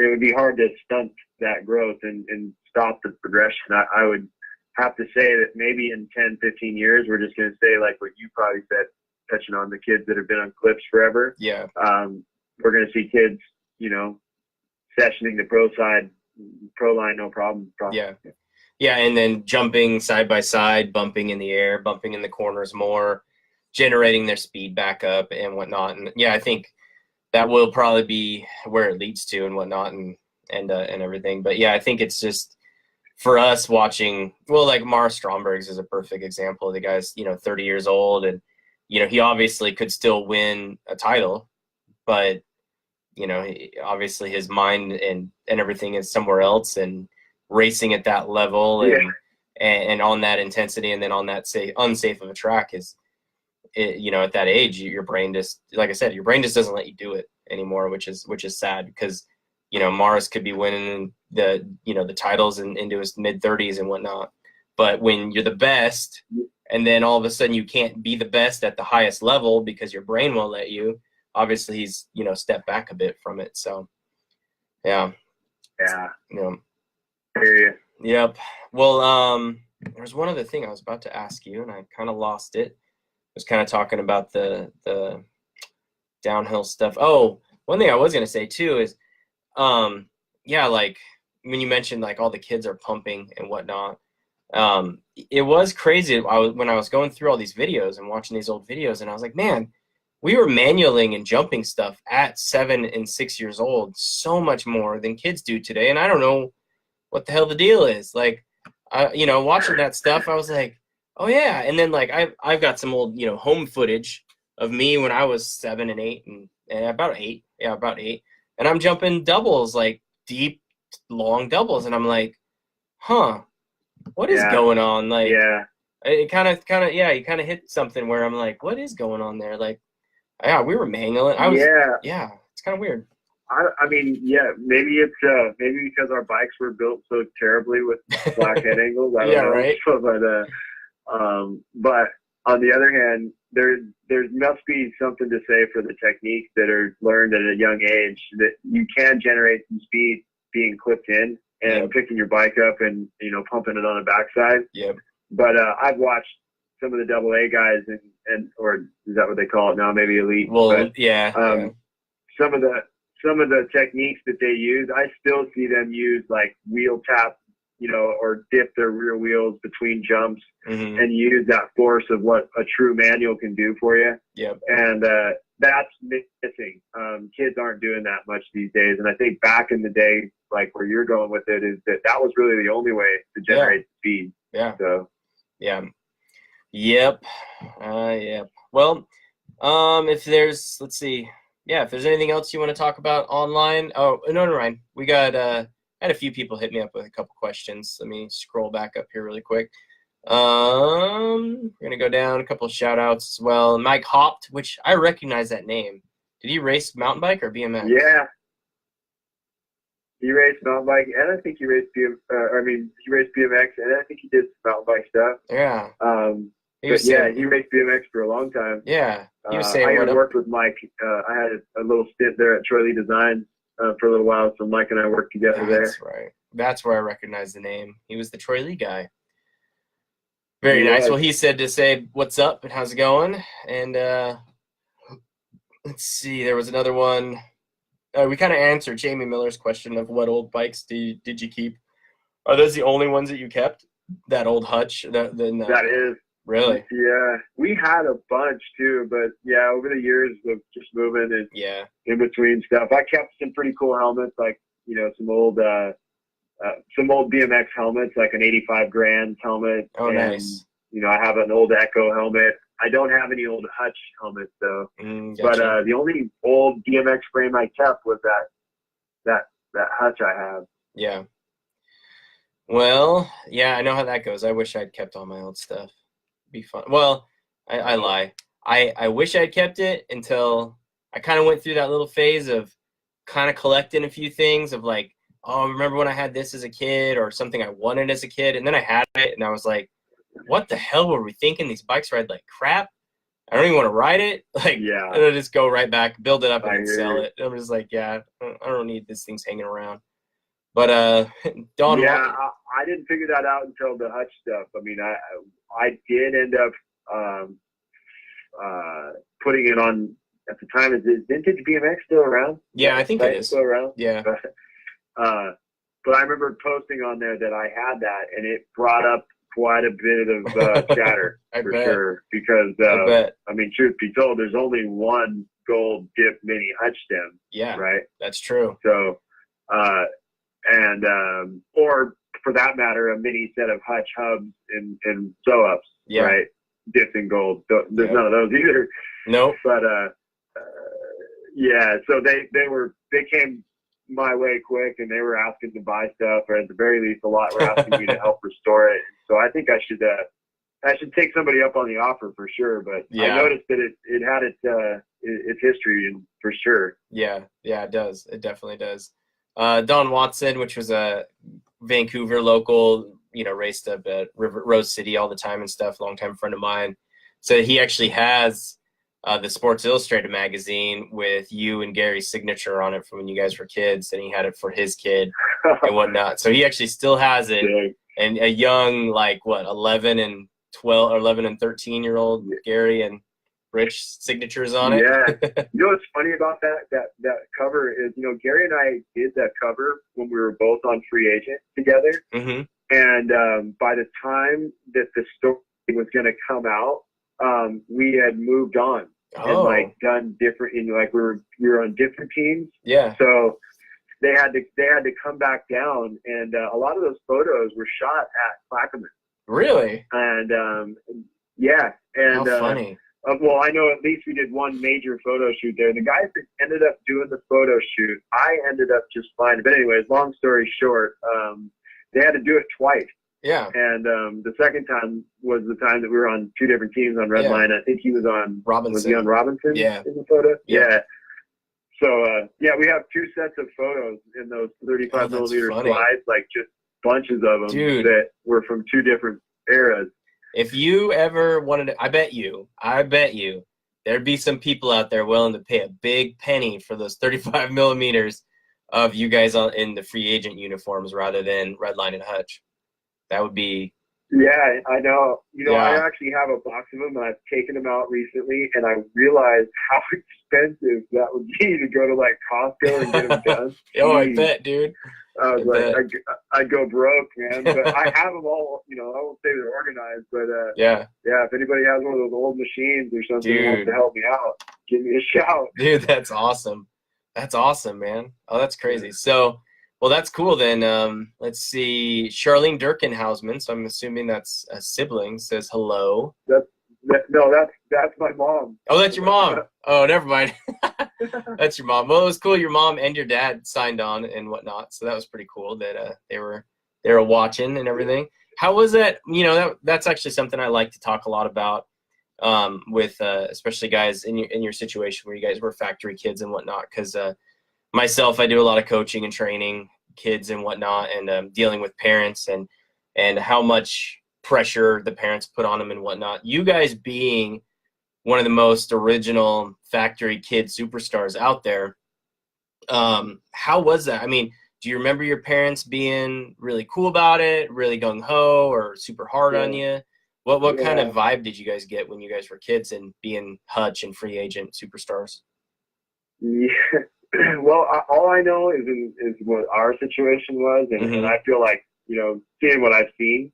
would be hard to stunt that growth and stop the progression. I would have to say that maybe in 10, 15 years, we're just going to say like what you probably said, touching on the kids that have been on clips forever. Yeah. We're going to see kids, sessioning the pro line, no problem. Yeah. Yeah. And then jumping side by side, bumping in the air, bumping in the corners more, generating their speed back up and whatnot. And yeah, I think that will probably be where it leads to and whatnot and everything. But yeah, I think it's just for us watching, well, like Mara Stromberg's is a perfect example. The guy's, 30 years old and, he obviously could still win a title, but, obviously his mind and everything is somewhere else and racing at that level and on that intensity and then on that unsafe of a track is, at that age, your brain just, like I said, your brain just doesn't let you do it anymore, which is sad because, Mars could be winning the titles into his mid 30s and whatnot. But when you're the best and then all of a sudden you can't be the best at the highest level because your brain won't let you, obviously he's, stepped back a bit from it. So, yeah. Yeah. Yep. Well, there's one other thing I was about to ask you and I kind of lost it. Was kind of talking about the downhill stuff. Oh, one thing I was going to say too is, like when you mentioned like all the kids are pumping and whatnot, it was crazy. When I was going through all these videos and watching these old videos and I was like, man, we were manualing and jumping stuff at 7 and 6 years old so much more than kids do today. And I don't know what the hell the deal is. Like, watching that stuff, I was like, oh yeah, and then like I've got some old home footage of me when I was 7 and 8 and about 8, and I'm jumping doubles like deep, long doubles, and I'm like, what is going on? Like, it kind of you kind of hit something where I'm like, what is going on there? Like, yeah, we were mangling. It's kind of weird. I mean, maybe it's maybe because our bikes were built so terribly with black head angles. I don't know. Right. But on the other hand, there must be something to say for the techniques that are learned at a young age that you can generate some speed being clipped in and picking your bike up and pumping it on the backside. Yep. But I've watched some of the AA guys or is that what they call it now? Maybe elite. Well, but, Some of the techniques that they use, I still see them use like wheel tap, or dip their rear wheels between jumps and use that force of what a true manual can do for you. Yep. And that's missing. Kids aren't doing that much these days. And I think back in the day, like where you're going with it, is that was really the only way to generate speed. Yeah. So. Yeah. Yep. Yeah. Well, if there's, let's see. Yeah, if there's anything else you want to talk about online. Oh, no, Ryan. We got had a few people hit me up with a couple questions. Let me scroll back up here really quick. We're gonna go down a couple of shout outs as well. Mike Hopt, which I recognize that name. Did he race mountain bike or BMX? Yeah. He raced mountain bike, and I think he raced he raced BMX, and I think he did mountain bike stuff. Yeah. He raced BMX for a long time. Yeah. He was saying I worked with Mike. I had a little stint there at Troy Lee Designs for a little while, so Mike and I worked together there. That's right. That's where I recognize the name. He was the Troy Lee guy. Very nice. Well, he said to say, what's up and how's it going? And let's see. There was another one. We kind of answered Jamie Miller's question of what old bikes did you keep? Are those the only ones that you kept? That old hutch? That is. Really? Yeah. We had a bunch too, but yeah, over the years of just moving and in between stuff, I kept some pretty cool helmets, like, some old BMX helmets, like an 85 grand helmet. Oh, nice. I have an old Echo helmet. I don't have any old Hutch helmets though. Gotcha. But the only old BMX frame I kept was that that hutch I have. Yeah. Well, yeah, I know how that goes. I wish I'd kept all my old stuff. It'd be fun. Well, I lie. I wish I'd kept it until I kind of went through that little phase of kind of collecting a few things of like, oh, remember when I had this as a kid or something I wanted as a kid, and then I had it and I was like, what the hell were we thinking? These bikes ride like crap. I don't even want to ride it. Like, Yeah. and I'll just go right back, build it up, and I then hear sell you. it. I'm just like, yeah, I don't need these things hanging around. But Don, Yeah, I didn't figure that out until the hutch stuff. I mean, I did end up putting it on at the time. Is Vintage BMX still around? yeah, I think it is. Still around. Yeah. But I remember posting on there that I had that, and it brought up quite a bit of chatter for sure. Because I mean, truth be told, there's only one gold dip mini hutch stem. Yeah, right. That's true. So, or for that matter, a mini set of hutch hubs and sew ups. Yeah. Right. Dipped in gold. There's none of those either. Nope. But yeah. So they came my way quick, and they were asking to buy stuff, or at the very least, a lot were asking me to help restore it. So I think I should take somebody up on the offer for sure. But I noticed that it had its history, and for sure. Yeah, it does. It definitely does. Don Watson, which was a Vancouver local, raced up at Rose City all the time and stuff, longtime friend of mine. So he actually has the Sports Illustrated magazine with you and Gary's signature on it from when you guys were kids, and he had it for his kid and whatnot. So he actually still has it. Yeah. And a young, 11 and 12 or 11 and 13-year-old Gary and Rich signatures on it. Yeah. You know what's funny about that cover is, Gary and I did that cover when we were both on Free Agent together. Mm-hmm. And by the time that the story was going to come out, we had moved on and done different, we were on different teams. Yeah. So they had to come back down, and a lot of those photos were shot at Clackamas. Really? And yeah. And how funny. Well, I know at least we did one major photo shoot there. The guys that ended up doing the photo shoot, I ended up just fine. But anyways, long story short, they had to do it twice. Yeah. And the second time was the time that we were on two different teams on Redline. I think he was on Robinson. Was he on Robinson? Yeah. In the photo? Yeah. So we have two sets of photos in those 35 millimeter slides, just bunches of them. Dude, that were from two different eras. If you ever wanted to, I bet you, there'd be some people out there willing to pay a big penny for those 35 millimeters of you guys in the Free Agent uniforms rather than Redline and Hutch. That would be. Yeah, I know. I actually have a box of them, and I've taken them out recently, and I realized how expensive that would be to go to Costco and get them done. Oh, I bet, dude. I was I'd go broke, man. But I have them all. I won't say they're organized, but yeah. If anybody has one of those old machines or something that wants to help me out, give me a shout. Dude, that's awesome. That's awesome, man. Oh, that's crazy. Yeah. So. Well, that's cool then. Let's see. Charlene Durkin Houseman, so I'm assuming that's a sibling, says hello. That's my mom. Oh, that's your mom. Oh, never mind. That's your mom. Well, it was cool. Your mom and your dad signed on and whatnot, so that was pretty cool that they were watching and everything. How was that? That's actually something I like to talk a lot about with especially guys in your situation where you guys were factory kids and whatnot, because myself, I do a lot of coaching and training kids and whatnot, and dealing with parents and how much pressure the parents put on them and whatnot. You guys being one of the most original factory kid superstars out there, how was that? I mean, do you remember your parents being really cool about it, really gung-ho or super hard on you? What kind of vibe did you guys get when you guys were kids and being Hutch and Free Agent superstars? Yeah. Well, all I know is what our situation was, and I feel like, seeing what I've seen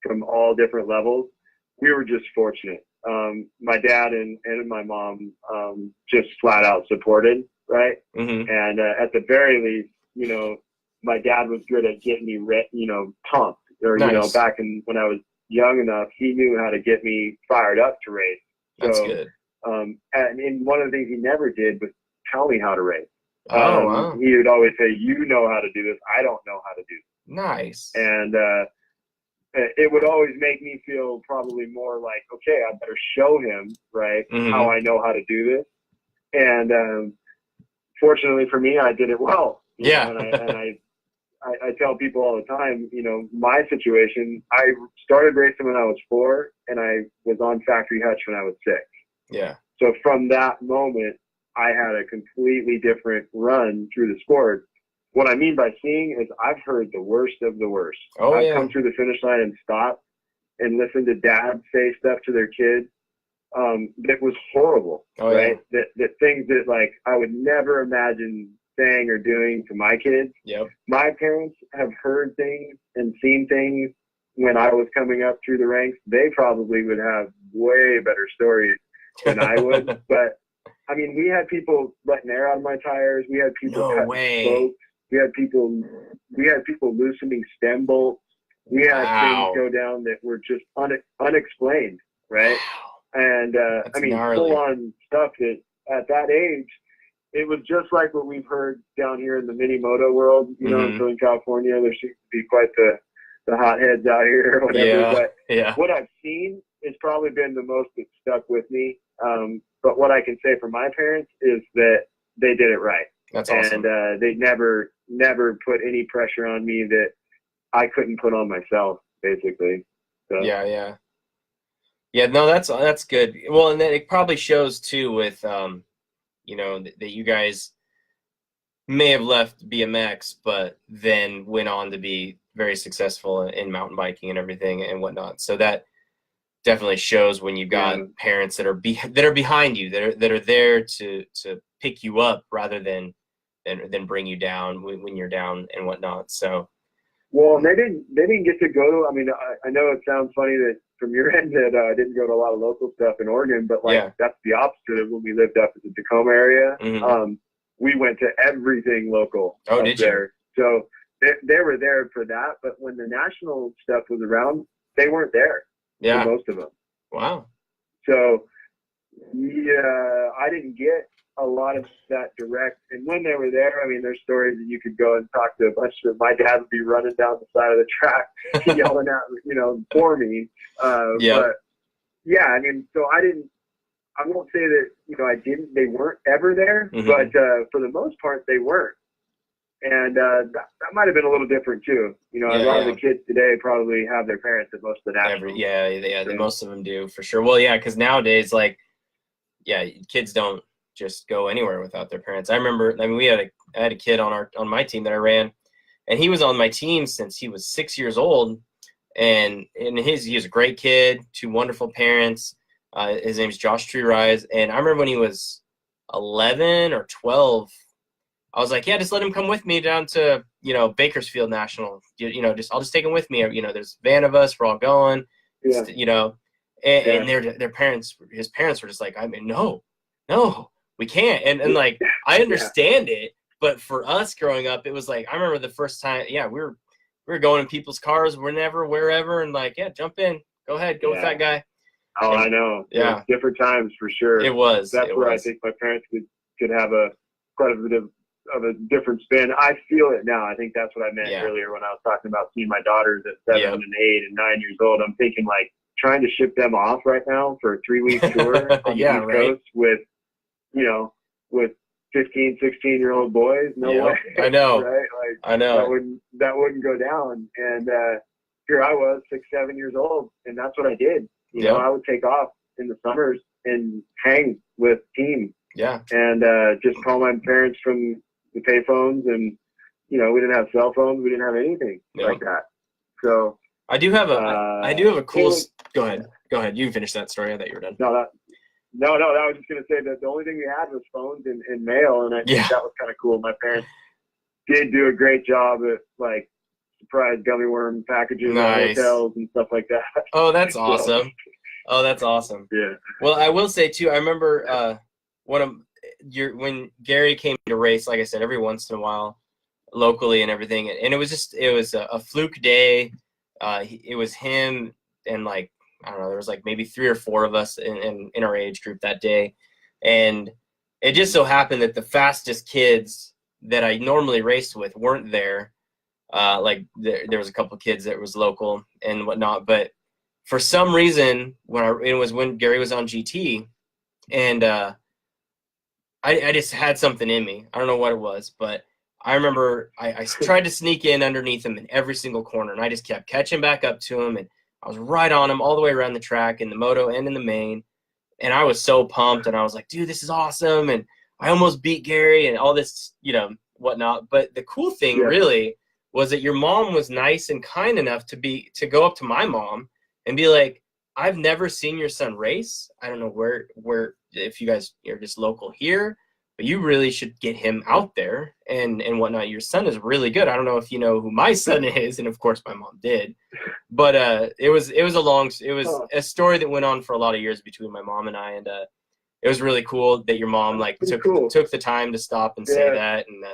from all different levels, we were just fortunate. My dad and my mom just flat out supported, right? Mm-hmm. And at the very least, my dad was good at getting me, pumped, or nice. Back when I was young enough, he knew how to get me fired up to race. That's good. And one of the things he never did was tell me how to race. Oh, wow. He would always say, "You know how to do this. I don't know how to do this." Nice. And it would always make me feel probably more like, okay, I better show him, right, how I know how to do this. And fortunately for me, I did it well. Yeah. I tell people all the time, my situation, I started racing when I was 4, and I was on factory hutch when I was 6. Yeah. So from that moment, I had a completely different run through the sport. What I mean by seeing is I've heard the worst of the worst. Oh, I've yeah. come through the finish line and stopped and listened to dads say stuff to their kids that was horrible, Oh, right? yeah. That things that, like, I would never imagine saying or doing to my kids. Yep. My parents have heard things and seen things when I was coming up through the ranks. They probably would have way better stories than I would. But I mean, we had people letting air out of my tires. We had people cutting spokes. We had people loosening stem bolts. We had things go down that were just unexplained, right? Wow. And I mean, full on stuff that at that age, it was just like what we've heard down here in the mini moto world. In Southern California, there seems to be quite the hotheads out here or whatever. Yeah. But what I've seen has probably been the most that stuck with me. But what I can say for my parents is that they did it right. That's awesome. And they never put any pressure on me that I couldn't put on myself, basically. So. Yeah. No, that's good. Well, and then it probably shows too with that you guys may have left BMX, but then went on to be very successful in mountain biking and everything and whatnot. So that definitely shows when you've got parents that are behind you, that are there to pick you up rather than bring you down when you're down and whatnot. So. Well, they didn't get to go to. I mean, I know it sounds funny that from your end that I didn't go to a lot of local stuff in Oregon, but that's the opposite of when we lived up in the Tacoma area. We went to everything local up there. So they were there for that, but when the national stuff was around, they weren't there. Yeah, for most of them. Wow. So yeah, I didn't get a lot of that direct. And when they were there, I mean, there's stories that you could go and talk to a bunch of. My dad would be running down the side of the track, yelling at for me. But yeah, I mean, so I won't say that they weren't ever there, but for the most part they weren't. And that might have been a little different too. A lot of the kids today probably have their parents at most of the nationals. Most of them do for sure. Well, yeah, because nowadays, kids don't just go anywhere without their parents. I remember, I had a kid on my team that I ran, and he was on my team since he was 6 years old, and he was a great kid, 2 wonderful parents. His name's Josh Tree Rise, and I remember when he was 11 or 12. I was like, yeah, just let him come with me down to, Bakersfield National. I'll just take him with me. There's a van of us. We're all going. Yeah. And their parents, his parents were just like, I mean, no, we can't. And I understand it, but for us growing up, it was like, I remember the first time, we were going in people's cars wherever, and jump in, go ahead, go with that guy. Oh, and, I know. Yeah. Different times for sure. It was. That's where I think my parents could have quite a bit of a different spin. I feel it now. I think that's what I meant earlier when I was talking about seeing my daughters at 7 and 8 and 9 years old. I'm thinking trying to ship them off right now for a 3-week tour on the East Coast with 15, 16-year-old boys. No way. I know. Right? I know. That wouldn't go down. And here I was, 6, 7 years old, and that's what I did. I would take off in the summers and hang with team. Yeah. And just call my parents from the payphones, and we didn't have cell phones, we didn't have anything like that. So I do have a cool. Go ahead. You can finish that story. I thought you were done. No. I was just gonna say that the only thing we had was phones and mail, and I think that was kind of cool. My parents did do a great job at surprise gummy worm packages at hotels and stuff like that. Oh, that's awesome. Oh, that's awesome. Yeah. Well, I will say too, I remember when Gary came to race, like I said, every once in a while locally and everything. And it was a fluke day. It was him and I don't know, there was maybe 3 or 4 of us in our age group that day. And it just so happened that the fastest kids that I normally raced with weren't there. Like there was a couple of kids that was local and whatnot, but for some reason it was when Gary was on GT, and I just had something in me. I don't know what it was, but I remember I tried to sneak in underneath him in every single corner, and I just kept catching back up to him, and I was right on him all the way around the track in the moto and in the main, and I was so pumped, and I was like, dude, this is awesome, and I almost beat Gary and all this, whatnot. But the cool thing really was that your mom was nice and kind enough to go up to my mom and be like, I've never seen your son race. I don't know where if you guys are just local here, but you really should get him out there and whatnot. Your son is really good. I don't know if you know who my son is, and of course my mom did. But it was a story that went on for a lot of years between my mom and I, and it was really cool that your mom took the time to stop and say that, and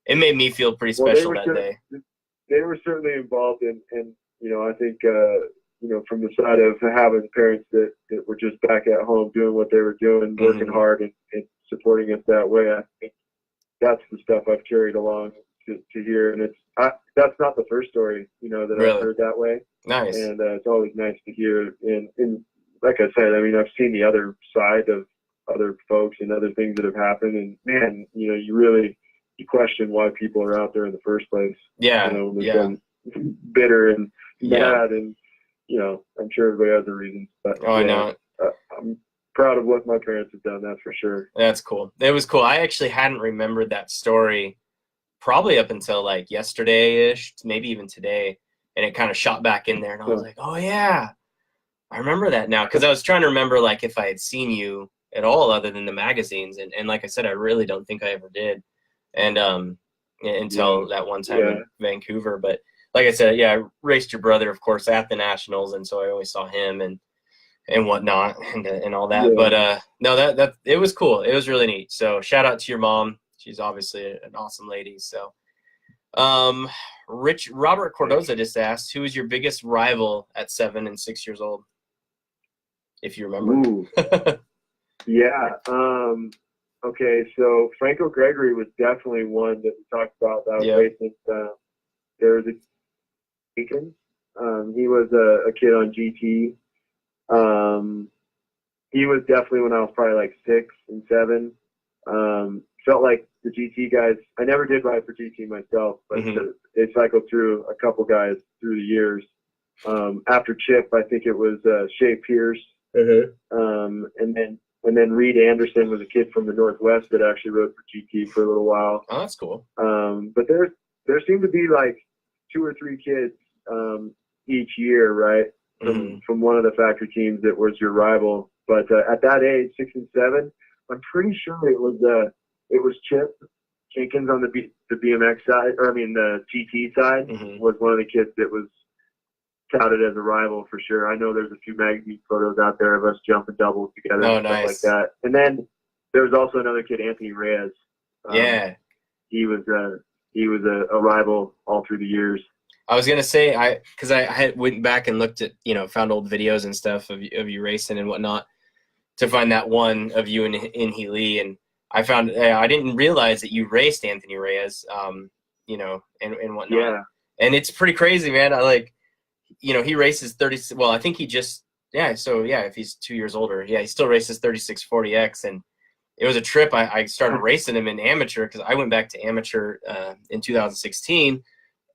it made me feel pretty special that day. They were certainly involved in I think from the side of having parents that were just back at home doing what they were doing, working hard and supporting us that way. I think that's the stuff I've carried along to hear, and that's not the first story that really? I've heard that way. Nice, and it's always nice to hear. And like I said, I mean, I've seen the other side of other folks and other things that have happened, and man, you question why people are out there in the first place. Yeah, bitter and mad, and I'm sure everybody has their reasons. But I know. I'm proud of what my parents have done. That's for sure. That's cool. It was cool. I actually hadn't remembered that story probably up until like yesterday-ish, maybe even today, and it kind of shot back in there, and I was like, oh yeah, I remember that now, because I was trying to remember like if I had seen you at all other than the magazines, and like I said, I really don't think I ever did, and until that one time in Vancouver. But like I said, I raced your brother, of course, at the Nationals, and so I always saw him and whatnot and all that. But no, that it was cool. It was really neat. So shout out to your mom. She's obviously an awesome lady. So Robert Cordoza just asked, who is your biggest rival at 7 and 6 years old, if you remember? Okay, so Franco Gregory was definitely one that we talked about. That was racing. There was a Deacon. He was a kid on GT. He was definitely when I was probably like 6 and 7. Felt like the GT guys, I never did ride for GT myself, but they cycled through a couple guys through the years. After Chip, I think it was Shea Pierce. And then Reed Anderson was a kid from the Northwest that actually rode for GT for a little while. Oh, that's cool. But there seemed to be like 2 or 3 kids each year, right? From one of the factory teams that was your rival. But at that age, 6 and 7, I'm pretty sure it was Chip Jenkins on the BMX side, the GT side, was one of the kids that was touted as a rival for sure. I know there's a few magazine photos out there of us jumping doubles together and stuff like that. And then there was also another kid, Anthony Reyes. He was a rival all through the years. I was gonna say, because I went back and looked at, found old videos and stuff of you racing and whatnot to find that one of you in Healy, and I found I didn't realize that you raced Anthony Reyes, and whatnot. Yeah. And it's pretty crazy, man. He races 30. Well, I think he just if he's 2 years older, he still races 3640X, and it was a trip. I started racing him in amateur because I went back to amateur in 2016.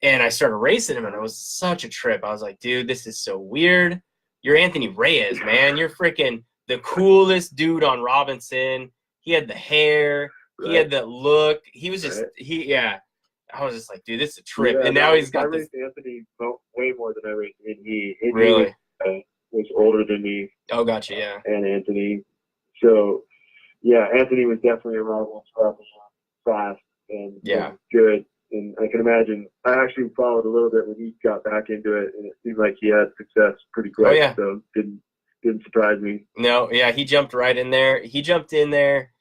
And I started racing him, and it was such a trip. I was like, dude, this is so weird. You're Anthony Reyes, man. You're freaking the coolest dude on Robinson. He had the hair. Right. He had the look. He was just I was just like, dude, this is a trip. And now he's got this. I raced Anthony way more than I raced him. He really was older than me. Oh, gotcha, yeah. And Anthony. So, Anthony was definitely a rival, fast, and good. And I can imagine, I actually followed a little bit when he got back into it, and it seemed like he had success pretty quick. Oh, yeah. So didn't surprise me. No, he jumped right in there. He jumped in there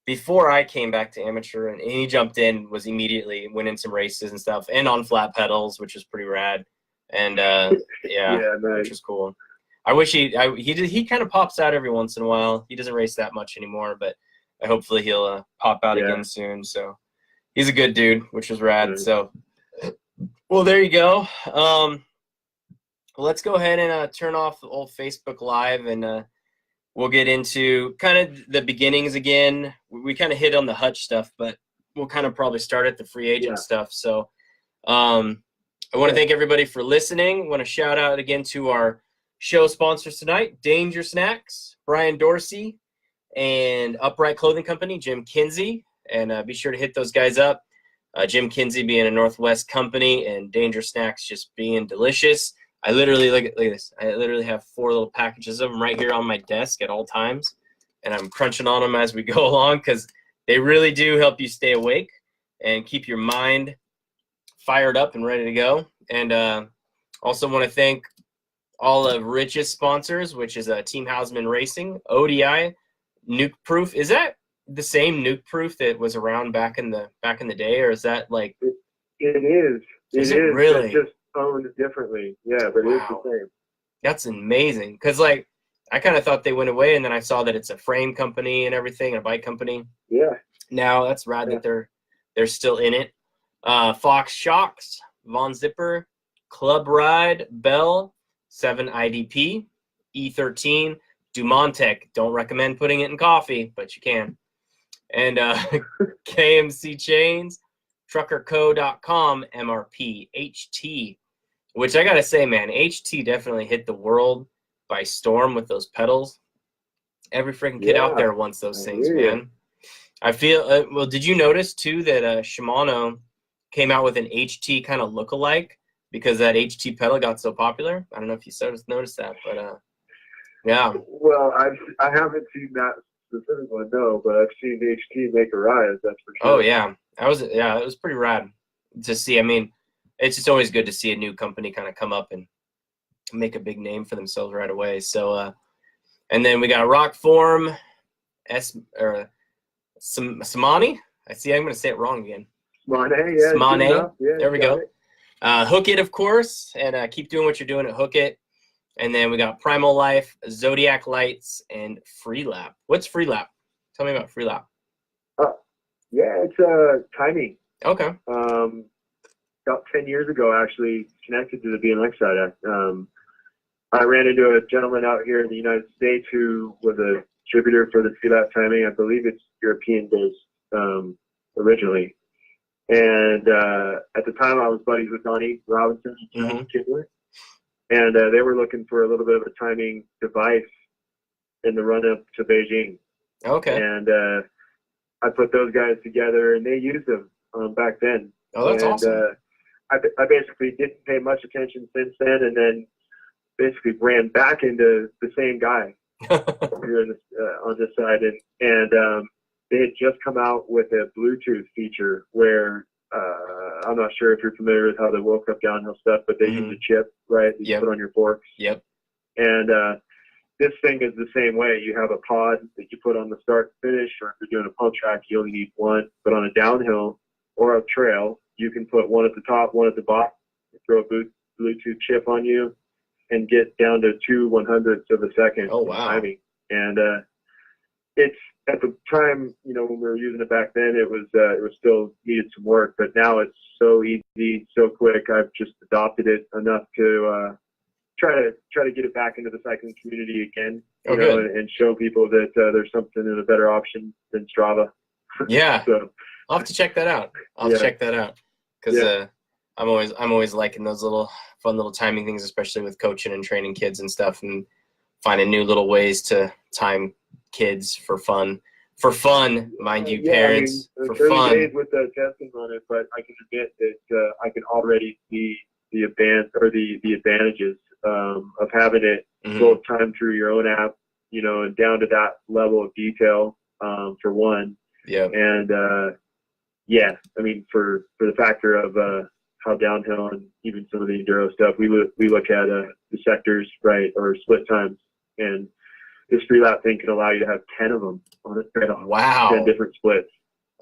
before I came back to amateur, and he jumped in, went in some races and stuff, and on flat pedals, which was pretty rad. And nice. Which was cool. I wish he kind of pops out every once in a while. He doesn't race that much anymore, but hopefully he'll pop out again soon. So. He's a good dude, which was rad. Nice. So, well, there you go. Let's go ahead and turn off the old Facebook Live, and we'll get into kind of the beginnings again. We kind of hit on the Hutch stuff, but we'll kind of probably start at the free agent stuff. So I want to thank everybody for listening. I want to shout out again to our show sponsors tonight, Danger Snacks, Brian Dorsey, and Upright Clothing Company, Jim Kinsey. And be sure to hit those guys up. Jim Kinsey being a Northwest company and Danger Snacks just being delicious. I literally, look at this. I literally have 4 little packages of them right here on my desk at all times. And I'm crunching on them as we go along because they really do help you stay awake and keep your mind fired up and ready to go. And also want to thank all of Rich's sponsors, which is Team Houseman Racing, ODI, Nuke Proof. Is that the same Nuke Proof that was around back in the day, or is that like? It is. Is it really? It's just owned differently. Yeah, but it's the same. That's amazing. Because like I kind of thought they went away, and then I saw that it's a frame company and everything, a bike company. Yeah. Now that's rad that they're still in it. Fox Shocks, Von Zipper, Club Ride, Bell, 7 IDP, E13, Dumontech. Don't recommend putting it in coffee, but you can. And KMC Chains, truckerco.com, MRP, HT, which I got to say, man, HT definitely hit the world by storm with those pedals. Every freaking kid out there wants those things, man. I feel, well, did you notice, too, that Shimano came out with an HT kind of look-alike because that HT pedal got so popular? I don't know if you noticed that, but yeah. Well, I haven't seen that specific one, no, but I've seen HT make a rise, that's for sure. Oh, yeah. It was pretty rad to see. I mean, it's just always good to see a new company kind of come up and make a big name for themselves right away. So, and then we got Rockform, Samani. I see. I'm going to say it wrong again. Smane, yeah. Smane. Yeah, there we go. Hook It, of course, and keep doing what you're doing at Hook It. And then we got Primal Life, Zodiac Lights, and Freelap. What's Freelap? Tell me about Freelap. Yeah, it's timing. Okay. About 10 years ago, actually, connected to the BMX side. I ran into a gentleman out here in the United States who was a distributor for the Freelap timing. I believe it's European-based originally. And at the time, I was buddies with Donnie Robinson and John Kidler. And they were looking for a little bit of a timing device in the run-up to Beijing. Okay. And I put those guys together, and they used them back then. Oh, that's awesome. I basically didn't pay much attention since then, and then basically ran back into the same guy here on this side. And they had just come out with a Bluetooth feature where I'm not sure if you're familiar with how they woke up downhill stuff, but they use a chip, right, that you put on your forks. Yep. And this thing is the same way. You have a pod that you put on the start and finish, or if you're doing a pump track, you only need one. But on a downhill or a trail, you can put one at the top, one at the bottom, throw a Bluetooth chip on you, and get down to 2/100ths of a second timing. And it's at the time, when we were using it back then, it was still needed some work, but now it's so easy, so quick. I've just adopted it enough to try to get it back into the cycling community again, and show people that there's something and a better option than Strava. Yeah. So I'll have to check that out. I'll check that out because I'm always liking those fun little timing things, especially with coaching and training kids and stuff, and finding new little ways to time kids for fun, mind you, parents, for fun. Days with the testing on it, but I can admit that I can already see the advantages of having it both time through your own app, and down to that level of detail for one. Yeah. And I mean for the factor of how downhill and even some of the enduro stuff, we look at the sectors, right, or split times, and this Freelap thing can allow you to have 10 of them on a trail. Wow. 10 different splits.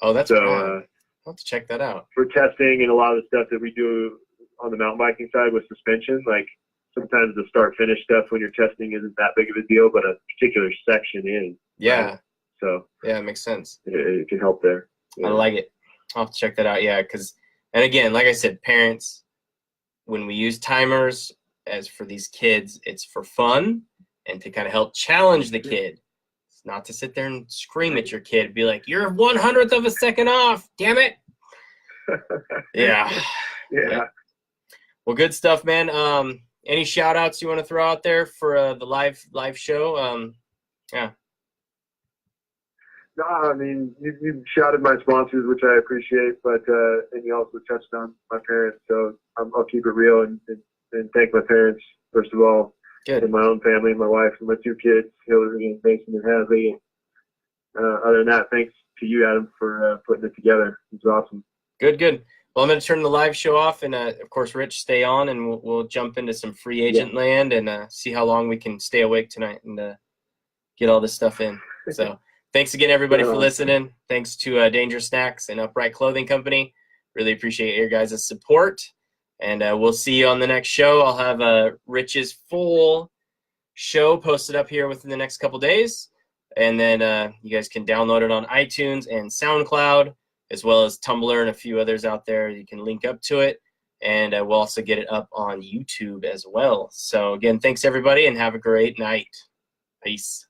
Oh, that's so. I'll have to check that out. For testing and a lot of the stuff that we do on the mountain biking side with suspension, like sometimes the start-finish stuff when you're testing isn't that big of a deal, but a particular section is. Yeah. Right? So yeah, it makes sense. It can help there. Yeah. I like it. I'll have to check that out. Yeah, and again, like I said, parents, when we use timers as for these kids, it's for fun and to kind of help challenge the kid. It's not to sit there and scream at your kid, be like, "You're 1/100th of a second off, damn it." Yeah. Yeah. Well, good stuff, man. Any shout outs you want to throw out there for the live show? Yeah. No, I mean, you shouted my sponsors, which I appreciate, but and you also touched on my parents, so I'll keep it real and thank my parents, first of all, Good. and my own family, my wife, and my 2 kids, Hillary and Mason and Hadley. Other than that, thanks to you, Adam, for putting it together. It's awesome. Good. Well, I'm going to turn the live show off, and of course, Rich, stay on, and we'll jump into some free agent land and see how long we can stay awake tonight and get all this stuff in. So thanks again, everybody, for listening. Thanks to Danger Snacks and Upright Clothing Company. Really appreciate your guys' support, and we'll see you on the next show. I'll have Rich's full show posted up here within the next couple days, and then you guys can download it on iTunes and SoundCloud, as well as Tumblr and a few others out there. You can link up to it, and we'll also get it up on YouTube as well. So again, thanks everybody, and have a great night. Peace.